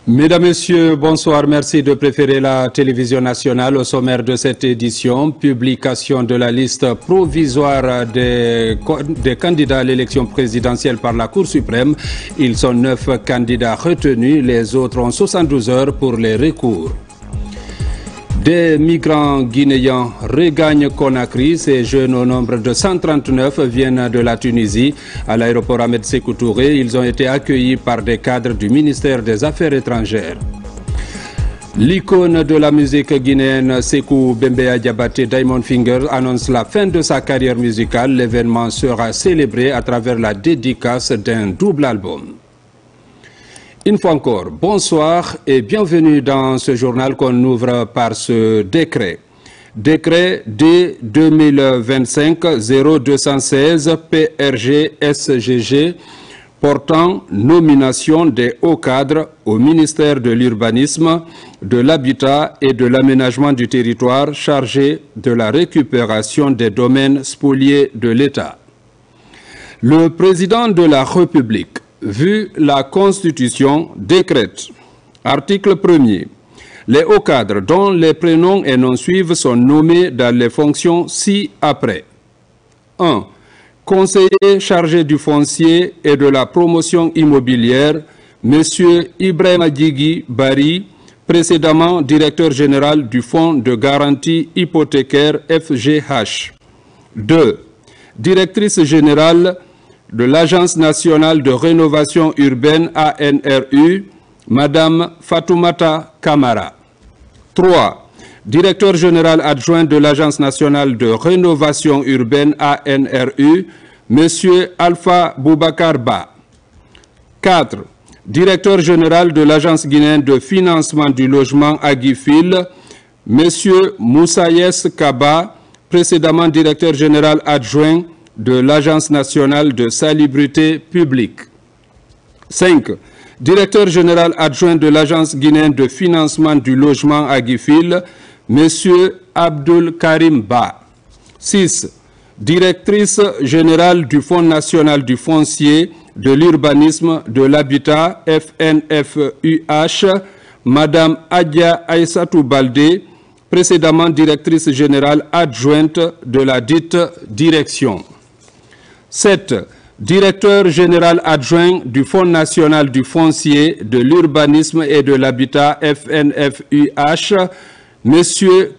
Mesdames, Messieurs, bonsoir. Merci de préférer la télévision nationale. Au sommaire de cette édition, publication de la liste provisoire des candidats à l'élection présidentielle par la Cour suprême. Ils sont 9 candidats retenus. Les autres ont 72 heures pour les recours. Des migrants guinéens regagnent Conakry. Ces jeunes au nombre de 139 viennent de la Tunisie. À l'aéroport Ahmed Sékou Touré, ils ont été accueillis par des cadres du ministère des Affaires étrangères. L'icône de la musique guinéenne Sékou Bembeya Diabaté Diamond Fingers annonce la fin de sa carrière musicale. L'événement sera célébré à travers la dédicace d'un double album. Une fois encore, bonsoir et bienvenue dans ce journal qu'on ouvre par ce décret. Décret D 2025-0216 PRG-SGG portant nomination des hauts cadres au ministère de l'Urbanisme, de l'Habitat et de l'Aménagement du territoire chargé de la récupération des domaines spoliés de l'État. Le président de la République, vu la Constitution, décrète. Article 1er. Les hauts cadres dont les prénoms et noms suivent sont nommés dans les fonctions ci-après. 1. Conseiller chargé du foncier et de la promotion immobilière, M. Ibrahima Djigui Bari, précédemment directeur général du Fonds de garantie hypothécaire FGH. 2. Directrice générale de l'Agence nationale de rénovation urbaine ANRU, Madame Fatoumata Kamara. 3. Directeur général adjoint de l'Agence nationale de rénovation urbaine ANRU, Monsieur Alpha Boubacar Ba. 4. Directeur général de l'Agence guinéenne de financement du logement Agifil, Monsieur Moussaïes Kaba, précédemment directeur général adjoint de l'Agence nationale de salubrité publique. 5. Directeur général adjoint de l'Agence guinéenne de financement du logement Agifil, M. Abdul Karim Ba. 6. Directrice générale du Fonds national du foncier, de l'urbanisme, de l'habitat, FNFUH, Madame Adia Aïssatou Baldé, précédemment directrice générale adjointe de la dite direction. 7. Directeur général adjoint du Fonds national du foncier, de l'urbanisme et de l'habitat FNFUH, M.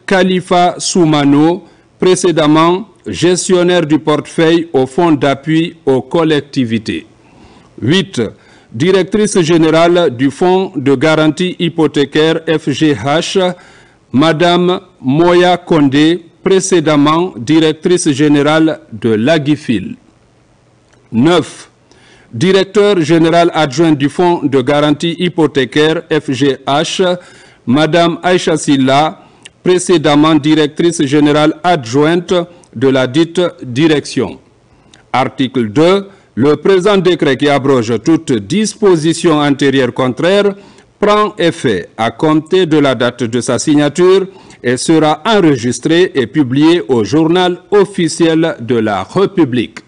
Khalifa Soumano, précédemment gestionnaire du portefeuille au Fonds d'appui aux collectivités. 8. Directrice générale du Fonds de garantie hypothécaire FGH, Madame Moya Kondé, précédemment directrice générale de l'Agifil. 9. Directeur général adjoint du Fonds de garantie hypothécaire FGH, Madame Aïcha Silla, précédemment directrice générale adjointe de la dite direction. Article 2. Le présent décret qui abroge toute disposition antérieure contraire prend effet à compter de la date de sa signature et sera enregistré et publié au journal officiel de la République.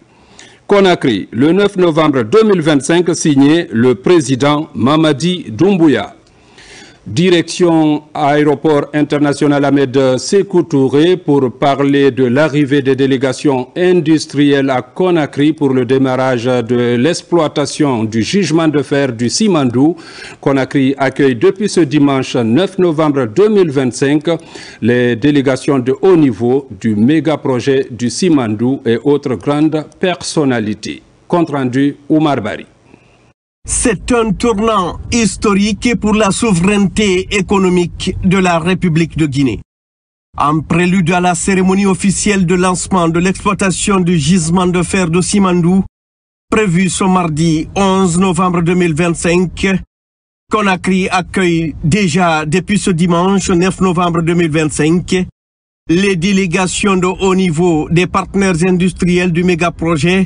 Conakry, le 9 novembre 2025, signé le président Mamadi Doumbouya. Direction aéroport international Ahmed Sékou Touré pour parler de l'arrivée des délégations industrielles à Conakry pour le démarrage de l'exploitation du gisement de fer du Simandou. Conakry accueille depuis ce dimanche 9 novembre 2025 les délégations de haut niveau du méga-projet du Simandou et autres grandes personnalités. Compte rendu Oumar Bari. C'est un tournant historique pour la souveraineté économique de la République de Guinée. En prélude à la cérémonie officielle de lancement de l'exploitation du gisement de fer de Simandou, prévue ce mardi 11 novembre 2025, Conakry accueille déjà depuis ce dimanche 9 novembre 2025 les délégations de haut niveau des partenaires industriels du méga-projet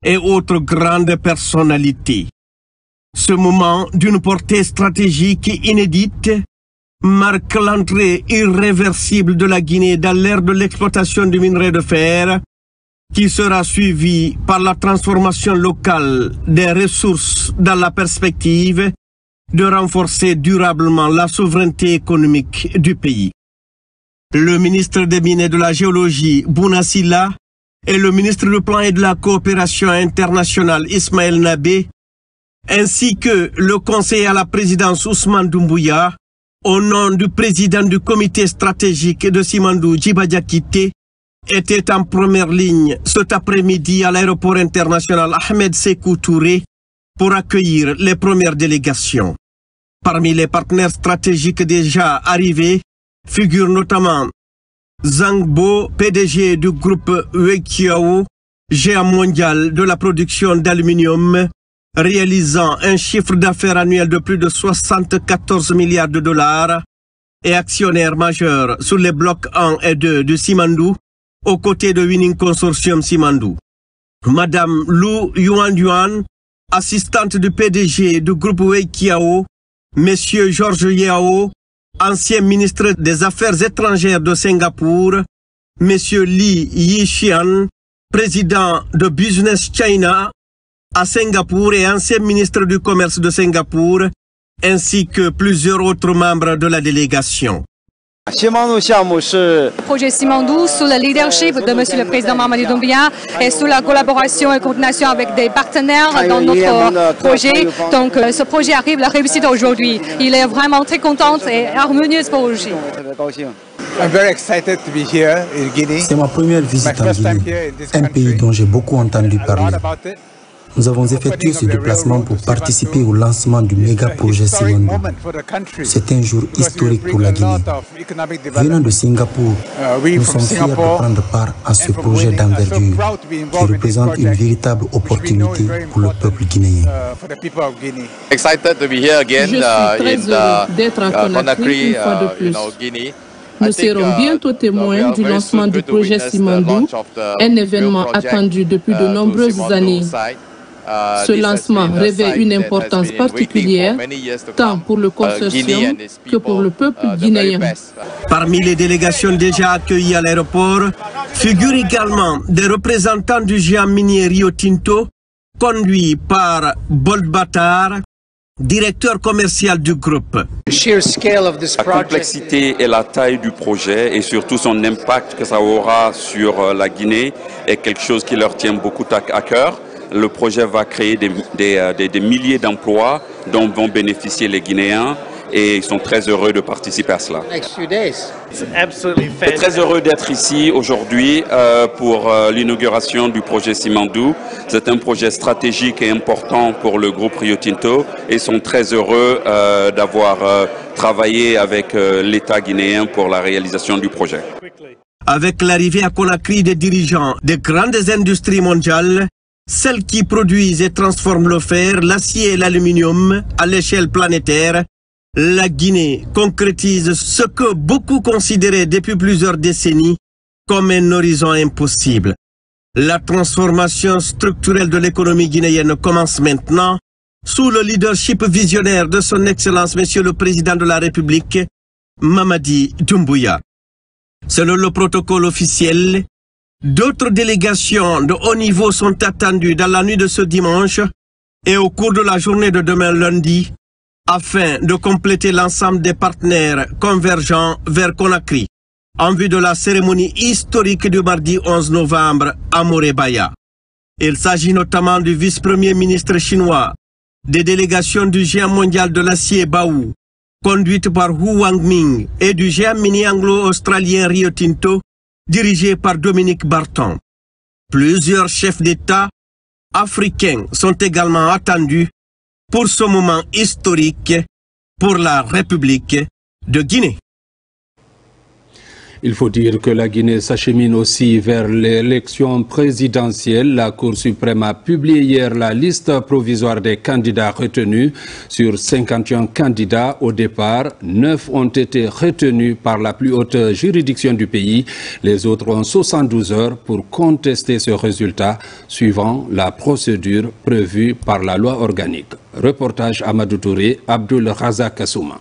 et autres grandes personnalités. Ce moment d'une portée stratégique inédite marque l'entrée irréversible de la Guinée dans l'ère de l'exploitation du minerai de fer, qui sera suivie par la transformation locale des ressources dans la perspective de renforcer durablement la souveraineté économique du pays. Le ministre des Mines et de la Géologie, Bouna Sylla, et le ministre du Plan et de la Coopération internationale, Ismaël Nabé, ainsi que le conseiller à la présidence Ousmane Doumbouya, au nom du président du comité stratégique de Simandou, Djiba Diakité, était en première ligne cet après-midi à l'aéroport international Ahmed Sékou Touré pour accueillir les premières délégations. Parmi les partenaires stratégiques déjà arrivés figurent notamment Zhang Bo, PDG du groupe Weiqiao, géant mondial de la production d'aluminium, réalisant un chiffre d'affaires annuel de plus de 74 milliards de dollars et actionnaire majeur sur les blocs 1 et 2 de Simandou, aux côtés de Winning Consortium Simandou. Madame Lu Yuan, assistante du PDG du groupe Weiqiao, Monsieur Georges Yao, ancien ministre des Affaires étrangères de Singapour, Monsieur Li Yixian, président de Business China à Singapour et ancien ministre du Commerce de Singapour, ainsi que plusieurs autres membres de la délégation. Le projet Simandou, sous le leadership de Monsieur le Président Mamadi Doumbouya et sous la collaboration et coordination avec des partenaires dans notre projet. Donc ce projet arrive à la réussite aujourd'hui. Il est vraiment très content et harmonieux pour aujourd'hui. C'est ma première visite en Guinée, un pays dont j'ai beaucoup entendu parler. Nous avons effectué ce déplacement pour participer au lancement du méga projet Simandou. C'est un jour historique pour la Guinée. Venant de Singapour, nous sommes fiers de prendre part à ce projet d'envergure qui représente une véritable opportunité pour le peuple guinéen. Je suis très heureux d'être à Conakry une fois de plus. Nous serons bientôt témoins du lancement du projet Simandou, un événement attendu depuis de nombreuses années. Ce lancement revêt une importance particulière, tant pour le consortium que pour le peuple guinéen. Parmi les délégations déjà accueillies à l'aéroport, figurent également des représentants du géant minier Rio Tinto, conduit par Bold Batar, directeur commercial du groupe. La complexité et la taille du projet et surtout son impact que ça aura sur la Guinée est quelque chose qui leur tient beaucoup à cœur. Le projet va créer des milliers d'emplois dont vont bénéficier les Guinéens et ils sont très heureux de participer à cela. Je suis très heureux d'être ici aujourd'hui pour l'inauguration du projet Simandou. C'est un projet stratégique et important pour le groupe Rio Tinto et sont très heureux d'avoir travaillé avec l'État guinéen pour la réalisation du projet. Avec l'arrivée à Conakry des dirigeants des grandes industries mondiales, celles qui produisent et transforment le fer, l'acier et l'aluminium à l'échelle planétaire, la Guinée concrétise ce que beaucoup considéraient depuis plusieurs décennies comme un horizon impossible. La transformation structurelle de l'économie guinéenne commence maintenant sous le leadership visionnaire de son Excellence Monsieur le Président de la République, Mamadi Doumbouya. Selon le protocole officiel, d'autres délégations de haut niveau sont attendues dans la nuit de ce dimanche et au cours de la journée de demain lundi, afin de compléter l'ensemble des partenaires convergents vers Conakry, en vue de la cérémonie historique du mardi 11 novembre à Morebaya. Il s'agit notamment du vice-premier ministre chinois, des délégations du géant mondial de l'acier Baou, conduite par Hu Wangming, et du géant minier anglo-australien Rio Tinto, dirigé par Dominique Barton. Plusieurs chefs d'État africains sont également attendus pour ce moment historique pour la République de Guinée. Il faut dire que la Guinée s'achemine aussi vers l'élection présidentielle. La Cour suprême a publié hier la liste provisoire des candidats retenus. Sur 51 candidats au départ, 9 ont été retenus par la plus haute juridiction du pays. Les autres ont 72 heures pour contester ce résultat, suivant la procédure prévue par la loi organique. Reportage Amadou Touré, Abdul Razak Kassouma.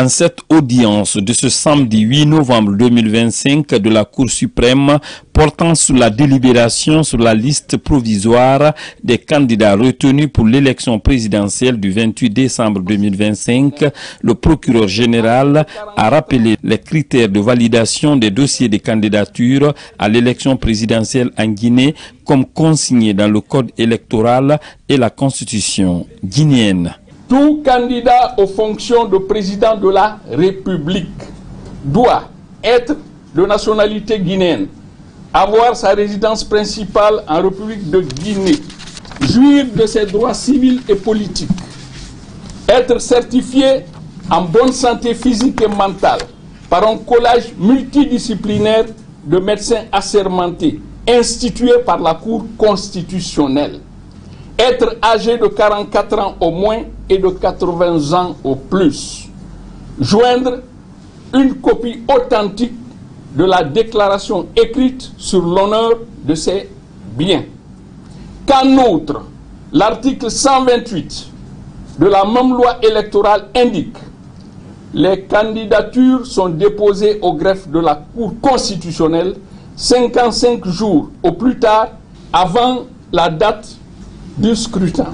En cette audience de ce samedi 8 novembre 2025 de la Cour suprême portant sur la délibération sur la liste provisoire des candidats retenus pour l'élection présidentielle du 28 décembre 2025, le procureur général a rappelé les critères de validation des dossiers de candidature à l'élection présidentielle en Guinée comme consigné dans le code électoral et la constitution guinéenne. Tout candidat aux fonctions de président de la République doit être de nationalité guinéenne, avoir sa résidence principale en République de Guinée, jouir de ses droits civils et politiques, être certifié en bonne santé physique et mentale par un collège multidisciplinaire de médecins assermentés institué par la Cour constitutionnelle, être âgé de 44 ans au moins et de 80 ans au plus, joindre une copie authentique de la déclaration écrite sur l'honneur de ses biens. Qu'en outre, l'article 128 de la même loi électorale indique: les candidatures sont déposées au greffe de la Cour constitutionnelle 55 jours au plus tard avant la date du scrutin.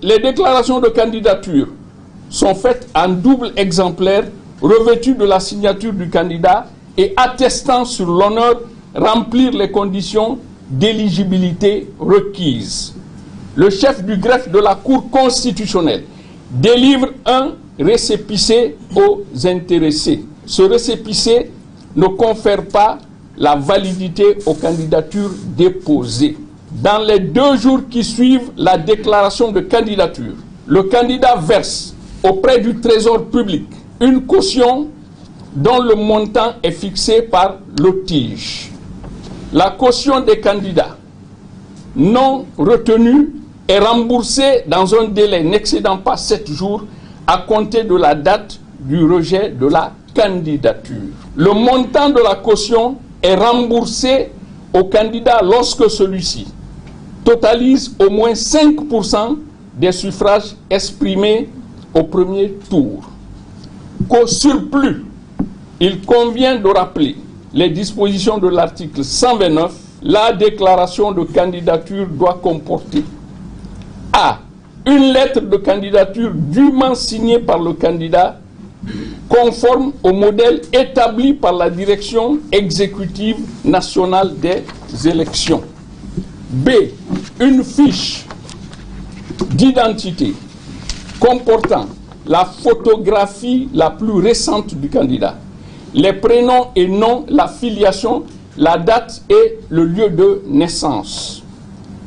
Les déclarations de candidature sont faites en double exemplaire revêtu de la signature du candidat et attestant sur l'honneur remplir les conditions d'éligibilité requises. Le chef du greffe de la Cour constitutionnelle délivre un récépissé aux intéressés. Ce récépissé ne confère pas la validité aux candidatures déposées. Dans les 2 jours qui suivent la déclaration de candidature, le candidat verse auprès du Trésor public une caution dont le montant est fixé par l'OTIGE. La caution des candidats non retenus est remboursée dans un délai n'excédant pas 7 jours à compter de la date du rejet de la candidature. Le montant de la caution est remboursé au candidat lorsque celui-ci totalise au moins 5% des suffrages exprimés au premier tour. Qu'au surplus, il convient de rappeler les dispositions de l'article 129. La déclaration de candidature doit comporter A. Une lettre de candidature dûment signée par le candidat, conforme au modèle établi par la Direction exécutive nationale des élections. B. Une fiche d'identité comportant la photographie la plus récente du candidat, les prénoms et noms, la filiation, la date et le lieu de naissance,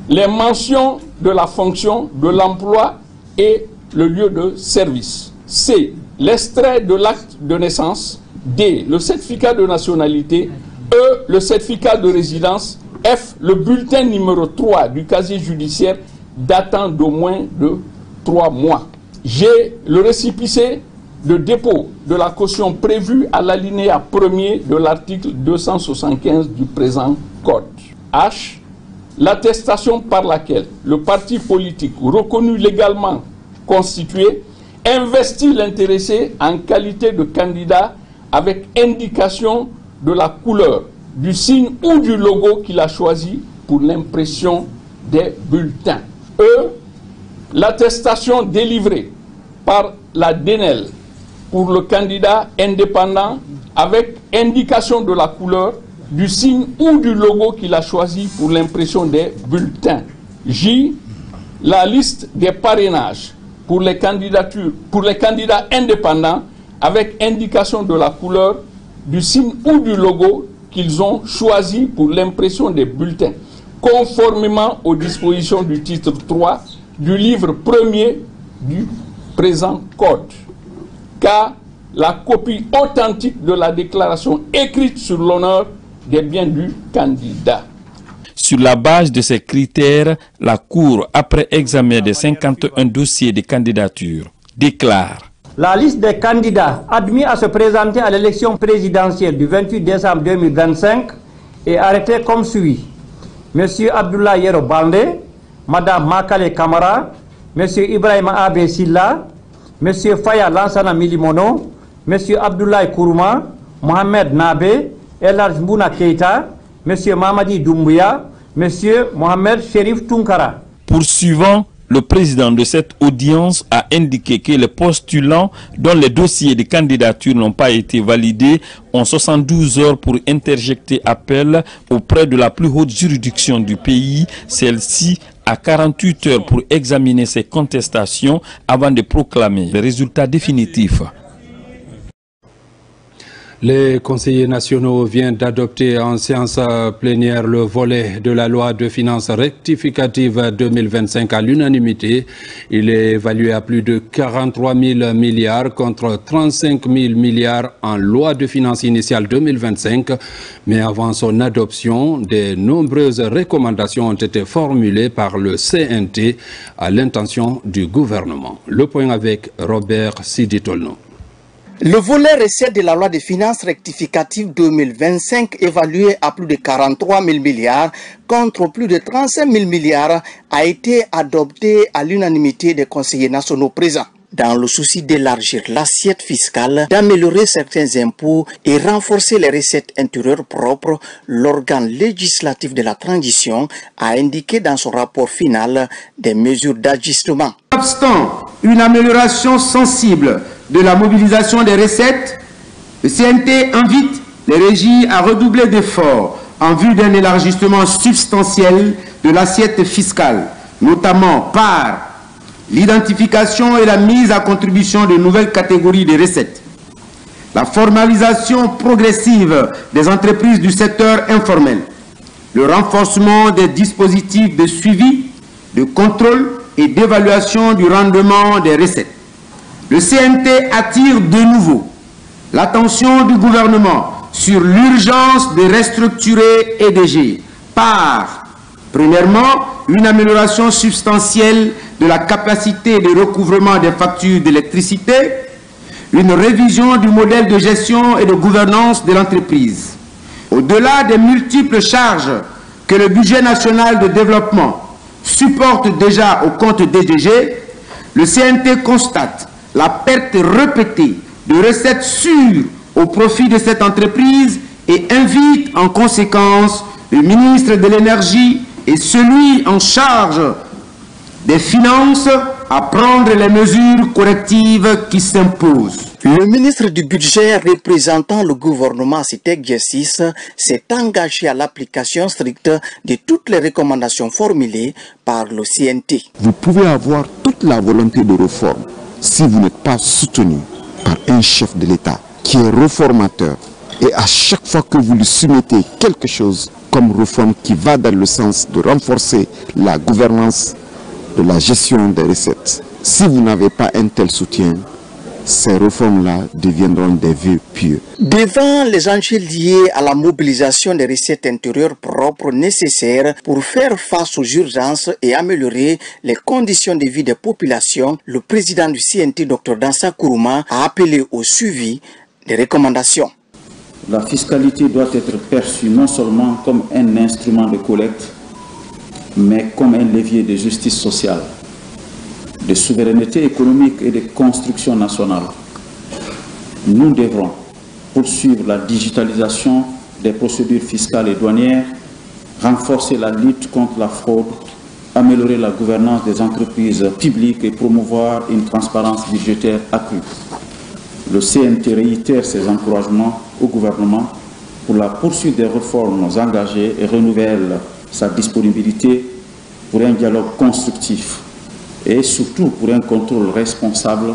les mentions de la fonction, de l'emploi et le lieu de service. C. L'extrait de l'acte de naissance. D. Le certificat de nationalité. E. Le certificat de résidence. F. Le bulletin numéro 3 du casier judiciaire datant d'au moins de 3 mois. G. Le récépissé de dépôt de la caution prévue à l'alinéa 1er de l'article 275 du présent code. H. L'attestation par laquelle le parti politique reconnu légalement constitué investit l'intéressé en qualité de candidat avec indication de la couleur, du signe ou du logo qu'il a choisi pour l'impression des bulletins. E. L'attestation délivrée par la DENEL pour le candidat indépendant avec indication de la couleur, du signe ou du logo qu'il a choisi pour l'impression des bulletins. J. La liste des parrainages pour les candidats indépendants avec indication de la couleur, du signe ou du logo qu'ils ont choisi pour l'impression des bulletins, conformément aux dispositions du titre 3 du livre 1er du présent code. Car la copie authentique de la déclaration écrite sur l'honneur des biens du candidat. Sur la base de ces critères, la Cour, après examen des 51 dossiers de candidature, déclare: la liste des candidats admis à se présenter à l'élection présidentielle du 28 décembre 2025 est arrêtée comme suit. M. Abdullah Yero Baldé, Mme Makale Kamara, M. Ibrahima Abe Silla, M. Faya Lansana Milimono, M. Abdoulaye Kourouma, Mohamed Nabé, Elhadj Mbouna Keïta, M. Mamadi Doumbouya, M. Mohamed Cherif Tounkara. Poursuivant, le président de cette audience a indiqué que les postulants dont les dossiers de candidature n'ont pas été validés ont 72 heures pour interjecter appel auprès de la plus haute juridiction du pays. Celle-ci a 48 heures pour examiner ces contestations avant de proclamer les résultats définitifs. Les conseillers nationaux viennent d'adopter en séance plénière le volet de la loi de finances rectificative 2025 à l'unanimité. Il est évalué à plus de 43 000 milliards contre 35 000 milliards en loi de finances initiale 2025. Mais avant son adoption, de nombreuses recommandations ont été formulées par le CNT à l'intention du gouvernement. Le point avec Robert Siditolno. Le volet recette de la loi de finances rectificative 2025 évalué à plus de 43 000 milliards contre plus de 35 000 milliards a été adopté à l'unanimité des conseillers nationaux présents. Dans le souci d'élargir l'assiette fiscale, d'améliorer certains impôts et renforcer les recettes intérieures propres, l'organe législatif de la transition a indiqué dans son rapport final des mesures d'ajustement. Obstant une amélioration sensible de la mobilisation des recettes, le CNT invite les régies à redoubler d'efforts en vue d'un élargissement substantiel de l'assiette fiscale, notamment par l'identification et la mise à contribution de nouvelles catégories de recettes, la formalisation progressive des entreprises du secteur informel, le renforcement des dispositifs de suivi, de contrôle et d'évaluation du rendement des recettes. Le CNT attire de nouveau l'attention du gouvernement sur l'urgence de restructurer EDG par, premièrement, une amélioration substantielle de la capacité de recouvrement des factures d'électricité, une révision du modèle de gestion et de gouvernance de l'entreprise. Au-delà des multiples charges que le budget national de développement supporte déjà au compte DDG, le CNT constate la perte répétée de recettes sûres au profit de cette entreprise et invite en conséquence le ministre de l'Énergie et celui en charge des Finances à prendre les mesures correctives qui s'imposent. Le ministre du Budget représentant le gouvernement à cet exercice s'est engagé à l'application stricte de toutes les recommandations formulées par le CNT. Vous pouvez avoir toute la volonté de réforme si vous n'êtes pas soutenu par un chef de l'État qui est réformateur et à chaque fois que vous lui soumettez quelque chose comme réforme qui va dans le sens de renforcer la gouvernance de la gestion des recettes, si vous n'avez pas un tel soutien, ces réformes-là deviendront des vœux pieux. Devant les enjeux liés à la mobilisation des recettes intérieures propres nécessaires pour faire face aux urgences et améliorer les conditions de vie des populations, le président du CNT, Dr Dansa Kourouma, a appelé au suivi des recommandations. La fiscalité doit être perçue non seulement comme un instrument de collecte, mais comme un levier de justice sociale, de souveraineté économique et de construction nationale. Nous devrons poursuivre la digitalisation des procédures fiscales et douanières, renforcer la lutte contre la fraude, améliorer la gouvernance des entreprises publiques et promouvoir une transparence budgétaire accrue. Le CNT réitère ses encouragements au gouvernement pour la poursuite des réformes engagées et renouvelle sa disponibilité pour un dialogue constructif et surtout pour un contrôle responsable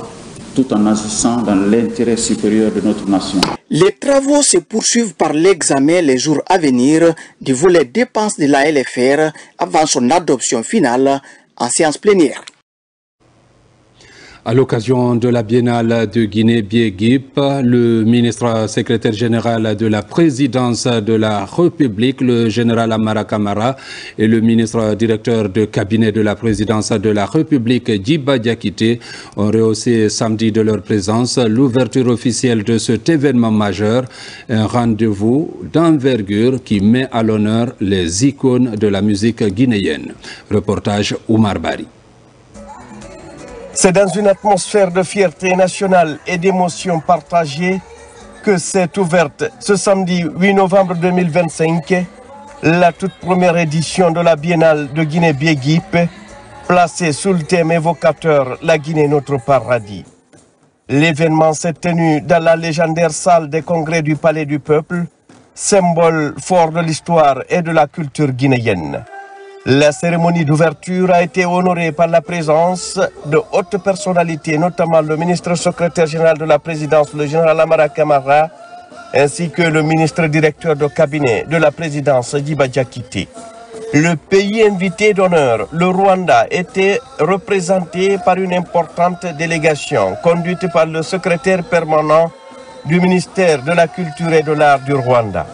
tout en agissant dans l'intérêt supérieur de notre nation. Les travaux se poursuivent par l'examen les jours à venir du volet dépenses de la LFR avant son adoption finale en séance plénière. À l'occasion de la Biennale de Guinée-Biéguip, le ministre secrétaire général de la présidence de la République, le général Amara Kamara, et le ministre directeur de cabinet de la présidence de la République, Djiba Diakité, ont rehaussé samedi de leur présence l'ouverture officielle de cet événement majeur, un rendez-vous d'envergure qui met à l'honneur les icônes de la musique guinéenne. Reportage Oumar Bari. C'est dans une atmosphère de fierté nationale et d'émotion partagée que s'est ouverte ce samedi 8 novembre 2025 la toute première édition de la Biennale de Guinée-Biéguip, placée sous le thème évocateur « La Guinée, notre paradis ». L'événement s'est tenu dans la légendaire salle des congrès du Palais du Peuple, symbole fort de l'histoire et de la culture guinéenne. La cérémonie d'ouverture a été honorée par la présence de hautes personnalités, notamment le ministre secrétaire général de la présidence, le général Amara Kamara, ainsi que le ministre directeur de cabinet de la présidence, Djiba Diakité. Le pays invité d'honneur, le Rwanda, était représenté par une importante délégation conduite par le secrétaire permanent du ministère de la Culture et de l'Art du Rwanda.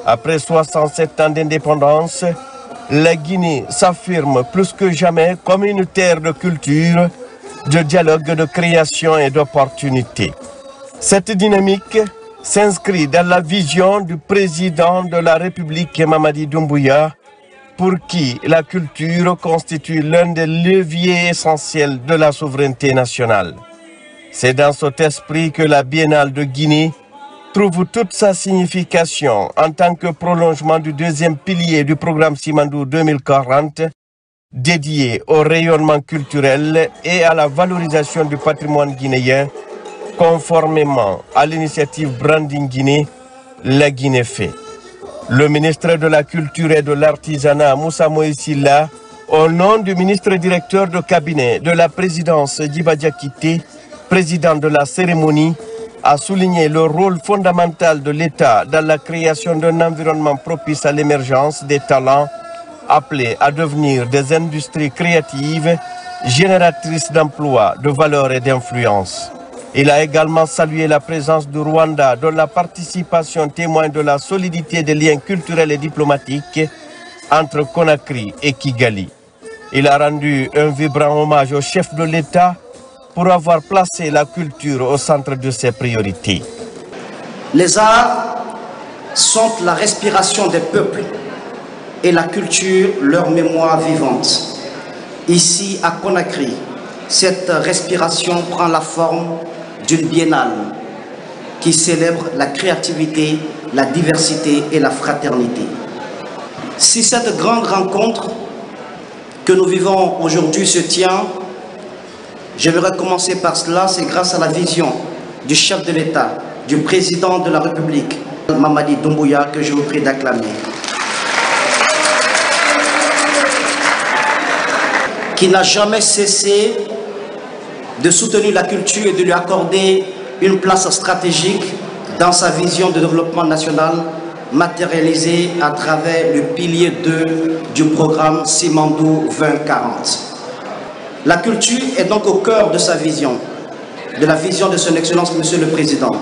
Après 67 ans d'indépendance, la Guinée s'affirme plus que jamais comme une terre de culture, de dialogue, de création et d'opportunité. Cette dynamique s'inscrit dans la vision du président de la République, Mamadi Doumbouya, pour qui la culture constitue l'un des leviers essentiels de la souveraineté nationale. C'est dans cet esprit que la Biennale de Guinée trouve toute sa signification en tant que prolongement du deuxième pilier du programme Simandou 2040, dédié au rayonnement culturel et à la valorisation du patrimoine guinéen, conformément à l'initiative Branding Guinée, la Guinée fait. Le ministre de la Culture et de l'Artisanat, Moussa Moïsila, au nom du ministre directeur de cabinet de la présidence, Djiba Diakité, président de la cérémonie, a souligné le rôle fondamental de l'État dans la création d'un environnement propice à l'émergence des talents appelés à devenir des industries créatives, génératrices d'emplois, de valeur et d'influence. Il a également salué la présence du Rwanda, dont la participation témoigne de la solidité des liens culturels et diplomatiques entre Conakry et Kigali. Il a rendu un vibrant hommage au chef de l'État pour avoir placé la culture au centre de ses priorités. Les arts sont la respiration des peuples et la culture leur mémoire vivante. Ici, à Conakry, cette respiration prend la forme d'une biennale qui célèbre la créativité, la diversité et la fraternité. Si cette grande rencontre que nous vivons aujourd'hui se tient, j'aimerais commencer par cela, c'est grâce à la vision du chef de l'État, du président de la République, Mamadi Doumbouya, que je vous prie d'acclamer, qui n'a jamais cessé de soutenir la culture et de lui accorder une place stratégique dans sa vision de développement national matérialisée à travers le pilier 2 du programme Simandou 2040. La culture est donc au cœur de sa vision, de la vision de son Excellence Monsieur le Président,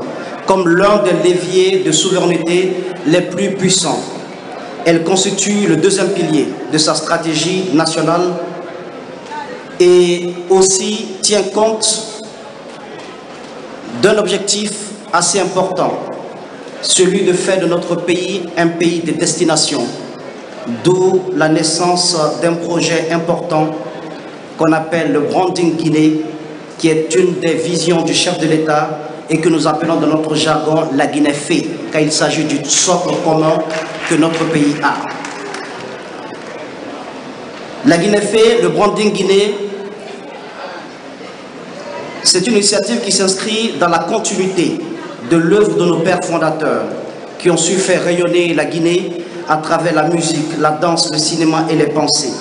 comme l'un des leviers de souveraineté les plus puissants. Elle constitue le deuxième pilier de sa stratégie nationale et aussi tient compte d'un objectif assez important, celui de faire de notre pays un pays de destination, d'où la naissance d'un projet important qu'on appelle le Branding Guinée, qui est une des visions du chef de l'État et que nous appelons dans notre jargon la Guinée fait, car il s'agit du socle commun que notre pays a. La Guinée fait, le Branding Guinée, c'est une initiative qui s'inscrit dans la continuité de l'œuvre de nos pères fondateurs qui ont su faire rayonner la Guinée à travers la musique, la danse, le cinéma et les pensées.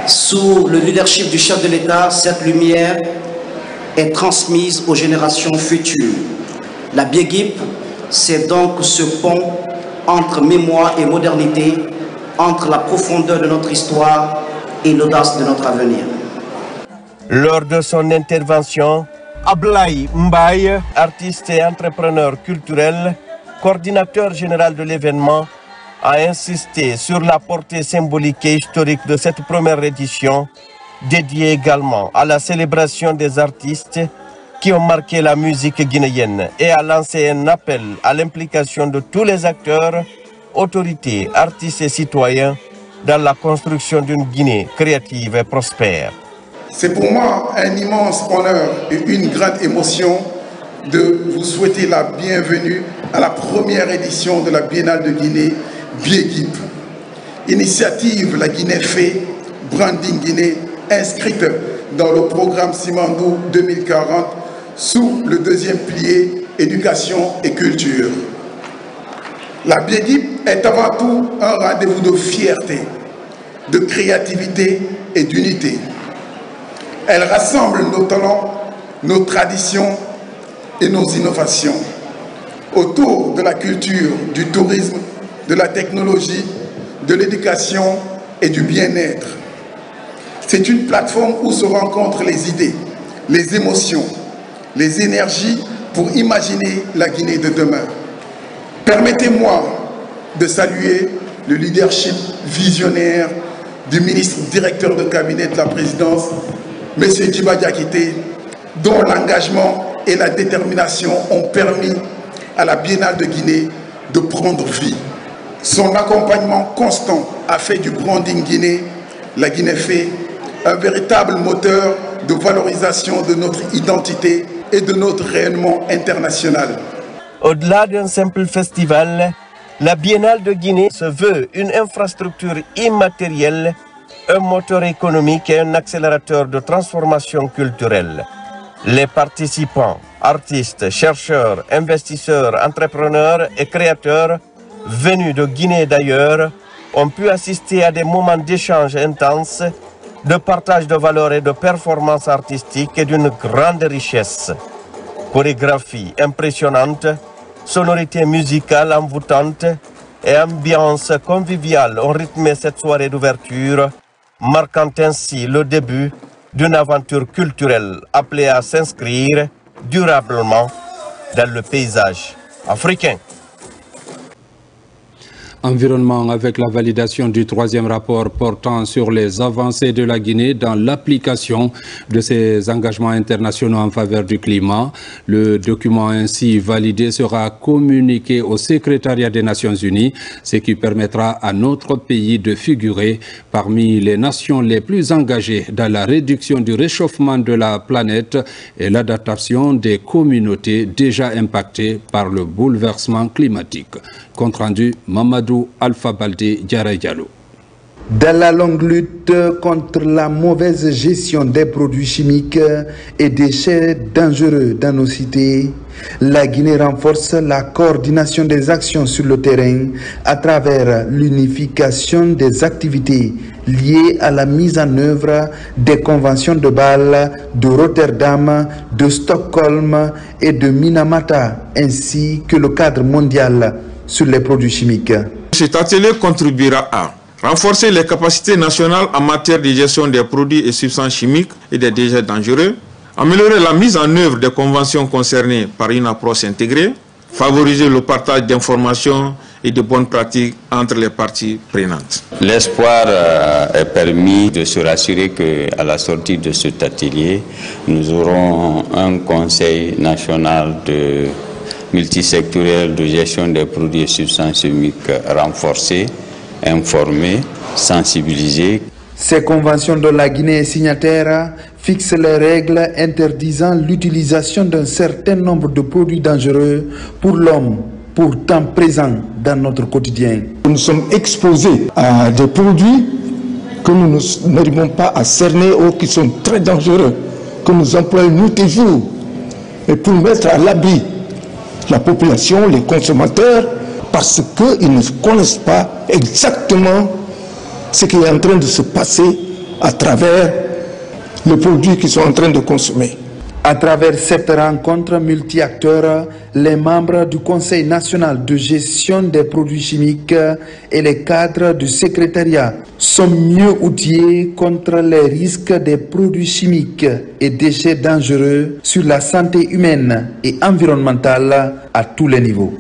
Sous le leadership du chef de l'État, cette lumière est transmise aux générations futures. La Biéguip, c'est donc ce pont entre mémoire et modernité, entre la profondeur de notre histoire et l'audace de notre avenir. Lors de son intervention, Ablaye Mbaye, artiste et entrepreneur culturel, coordinateur général de l'événement, a insisté sur la portée symbolique et historique de cette première édition, dédiée également à la célébration des artistes qui ont marqué la musique guinéenne et a lancé un appel à l'implication de tous les acteurs, autorités, artistes et citoyens dans la construction d'une Guinée créative et prospère. C'est pour moi un immense honneur et une grande émotion de vous souhaiter la bienvenue à la première édition de la Biennale de Guinée, Biegip. Initiative La Guinée fait, Branding Guinée, inscrite dans le programme Simandou 2040 sous le deuxième pilier éducation et culture. La Biegip est avant tout un rendez-vous de fierté, de créativité et d'unité. Elle rassemble nos talents, nos traditions et nos innovations autour de la culture, du tourisme, de la technologie, de l'éducation et du bien-être. C'est une plateforme où se rencontrent les idées, les émotions, les énergies pour imaginer la Guinée de demain. Permettez-moi de saluer le leadership visionnaire du ministre directeur de cabinet de la présidence, M. Djiba Diakité, dont l'engagement et la détermination ont permis à la Biennale de Guinée de prendre vie. Son accompagnement constant a fait du branding Guinée, la Guinée fait, un véritable moteur de valorisation de notre identité et de notre rayonnement international. Au-delà d'un simple festival, la Biennale de Guinée se veut une infrastructure immatérielle, un moteur économique et un accélérateur de transformation culturelle. Les participants, artistes, chercheurs, investisseurs, entrepreneurs et créateurs venus de Guinée et d'ailleurs ont pu assister à des moments d'échange intenses, de partage de valeurs et de performances artistiques et d'une grande richesse. Chorégraphie impressionnante, sonorités musicales envoûtantes et ambiance conviviale ont rythmé cette soirée d'ouverture, marquant ainsi le début d'une aventure culturelle appelée à s'inscrire durablement dans le paysage africain. Environnement avec la validation du troisième rapport portant sur les avancées de la Guinée dans l'application de ses engagements internationaux en faveur du climat. Le document ainsi validé sera communiqué au secrétariat des Nations Unies, ce qui permettra à notre pays de figurer parmi les nations les plus engagées dans la réduction du réchauffement de la planète et l'adaptation des communautés déjà impactées par le bouleversement climatique. Compte rendu Mamadou Alpha Baldé Diarra Diallo. Dans la longue lutte contre la mauvaise gestion des produits chimiques et déchets dangereux dans nos cités, la Guinée renforce la coordination des actions sur le terrain à travers l'unification des activités liées à la mise en œuvre des conventions de Bâle, de Rotterdam, de Stockholm et de Minamata, ainsi que le cadre mondial sur les produits chimiques. Cet atelier contribuera à renforcer les capacités nationales en matière de gestion des produits et substances chimiques et des déchets dangereux, améliorer la mise en œuvre des conventions concernées par une approche intégrée, favoriser le partage d'informations et de bonnes pratiques entre les parties prenantes. L'espoir est permis de se rassurer qu'à la sortie de cet atelier, nous aurons un conseil national multisectoriel de gestion des produits et substances chimiques renforcé, informé, sensibilisé. Ces conventions dont la Guinée est signataire fixent les règles interdisant l'utilisation d'un certain nombre de produits dangereux pour l'homme, pourtant présents dans notre quotidien. Nous sommes exposés à des produits que nous n'arrivons pas à cerner ou qui sont très dangereux, que nous employons nous toujours, et pour mettre à l'abri la population, les consommateurs, parce qu'ils ne connaissent pas exactement ce qui est en train de se passer à travers les produits qu'ils sont en train de consommer. À travers cette rencontre multi-acteurs, les membres du Conseil national de gestion des produits chimiques et les cadres du secrétariat sont mieux outillés contre les risques des produits chimiques et déchets dangereux sur la santé humaine et environnementale à tous les niveaux.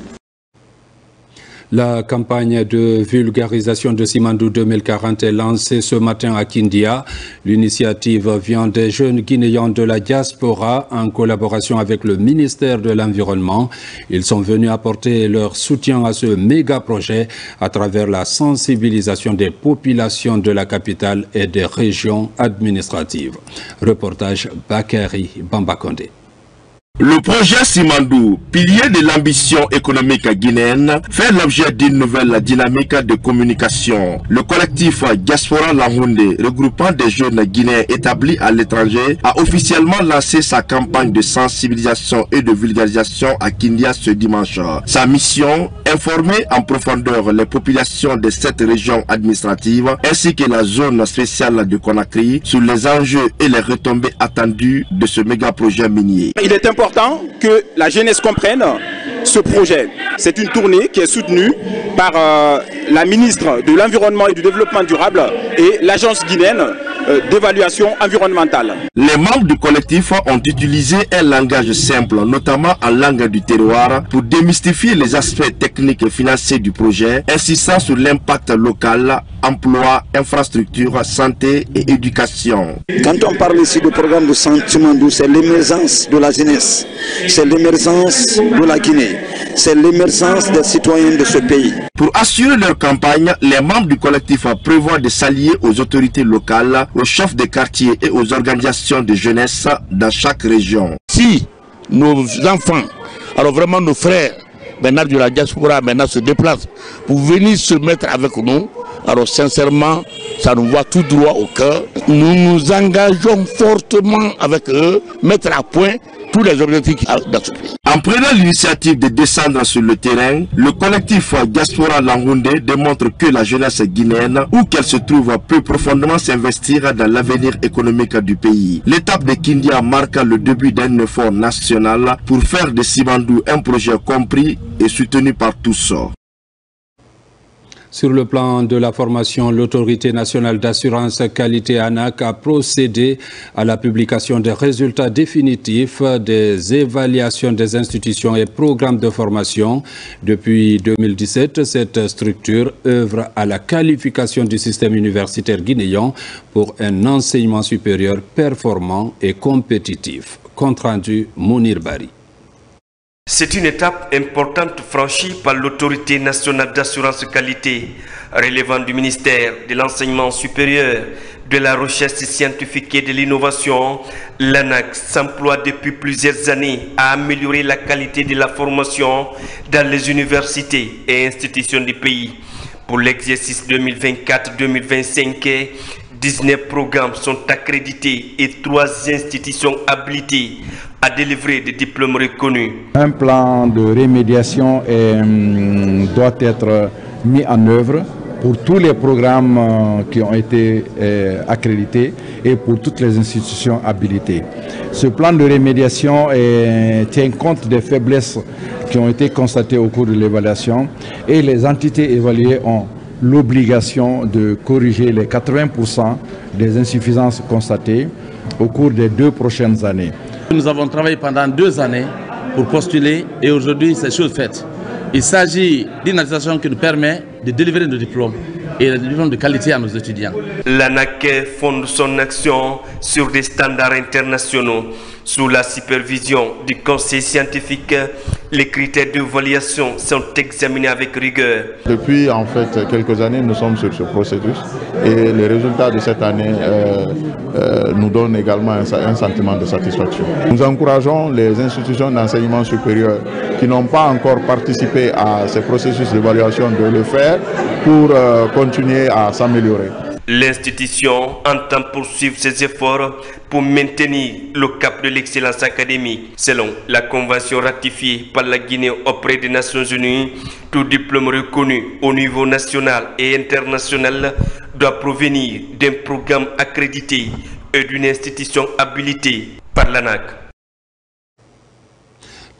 La campagne de vulgarisation de Simandou 2040 est lancée ce matin à Kindia. L'initiative vient des jeunes Guinéens de la diaspora en collaboration avec le ministère de l'Environnement. Ils sont venus apporter leur soutien à ce méga projet à travers la sensibilisation des populations de la capitale et des régions administratives. Reportage Bakary Bambakonde. Le projet Simandou, pilier de l'ambition économique guinéenne, fait l'objet d'une nouvelle dynamique de communication. Le collectif Diaspora Lanhoundé, regroupant des jeunes Guinéens établis à l'étranger, a officiellement lancé sa campagne de sensibilisation et de vulgarisation à Kindia ce dimanche. Sa mission, informer en profondeur les populations de cette région administrative ainsi que la zone spéciale de Conakry sur les enjeux et les retombées attendues de ce méga projet minier. Il est important que la jeunesse comprenne ce projet. C'est une tournée qui est soutenue par la ministre de l'Environnement et du Développement durable et l'Agence guinéenne d'évaluation environnementale. Les membres du collectif ont utilisé un langage simple, notamment en langue du terroir, pour démystifier les aspects techniques et financiers du projet, insistant sur l'impact local, emploi, infrastructure, santé et éducation. Quand on parle ici du programme de Simandou, c'est l'émergence de la jeunesse, c'est l'émergence de la Guinée, c'est l'émergence des citoyens de ce pays. Pour assurer leur campagne, les membres du collectif prévoient de s'allier aux autorités locales, aux chefs de quartier et aux organisations de jeunesse dans chaque région. Si nos enfants, alors vraiment nos frères, maintenant de la diaspora, maintenant se déplacent pour venir se mettre avec nous, alors sincèrement, ça nous va tout droit au cœur. Nous nous engageons fortement avec eux, mettre à point tous les objectifs dans ce pays. En prenant l'initiative de descendre sur le terrain, le collectif Diaspora Lanhoundé démontre que la jeunesse guinéenne, où qu'elle se trouve, peut profondément s'investir dans l'avenir économique du pays. L'étape de Kindia marque le début d'un effort national pour faire de Simandou un projet compris et soutenu par tous. Sur le plan de la formation, l'Autorité nationale d'assurance qualité ANAQ a procédé à la publication des résultats définitifs des évaluations des institutions et programmes de formation. Depuis 2017, cette structure œuvre à la qualification du système universitaire guinéen pour un enseignement supérieur performant et compétitif. Compte rendu Mounir Bari. C'est une étape importante franchie par l'Autorité nationale d'assurance qualité, relevant du ministère de l'enseignement supérieur, de la recherche scientifique et de l'innovation. L'ANAQ s'emploie depuis plusieurs années à améliorer la qualité de la formation dans les universités et institutions du pays. Pour l'exercice 2024-2025, 19 programmes sont accrédités et 3 institutions habilitées à délivrer des diplômes reconnus. Un plan de rémédiation doit être mis en œuvre pour tous les programmes qui ont été accrédités et pour toutes les institutions habilitées. Ce plan de rémédiation tient compte des faiblesses qui ont été constatées au cours de l'évaluation et les entités évaluées ont l'obligation de corriger les 80% des insuffisances constatées au cours des 2 prochaines années. Nous avons travaillé pendant 2 années pour postuler et aujourd'hui c'est chose faite. Il s'agit d'une administration qui nous permet de délivrer nos diplômes et des diplômes de qualité à nos étudiants. L'ANAQ fonde son action sur des standards internationaux. Sous la supervision du conseil scientifique, les critères d'évaluation sont examinés avec rigueur. Depuis en fait quelques années, nous sommes sur ce processus et les résultats de cette année nous donnent également un sentiment de satisfaction. Nous encourageons les institutions d'enseignement supérieur qui n'ont pas encore participé à ces processus d'évaluation de le faire pour continuer à s'améliorer. L'institution entend poursuivre ses efforts pour maintenir le cap de l'excellence académique. Selon la convention ratifiée par la Guinée auprès des Nations Unies, tout diplôme reconnu au niveau national et international doit provenir d'un programme accrédité et d'une institution habilitée par l'ANAQ.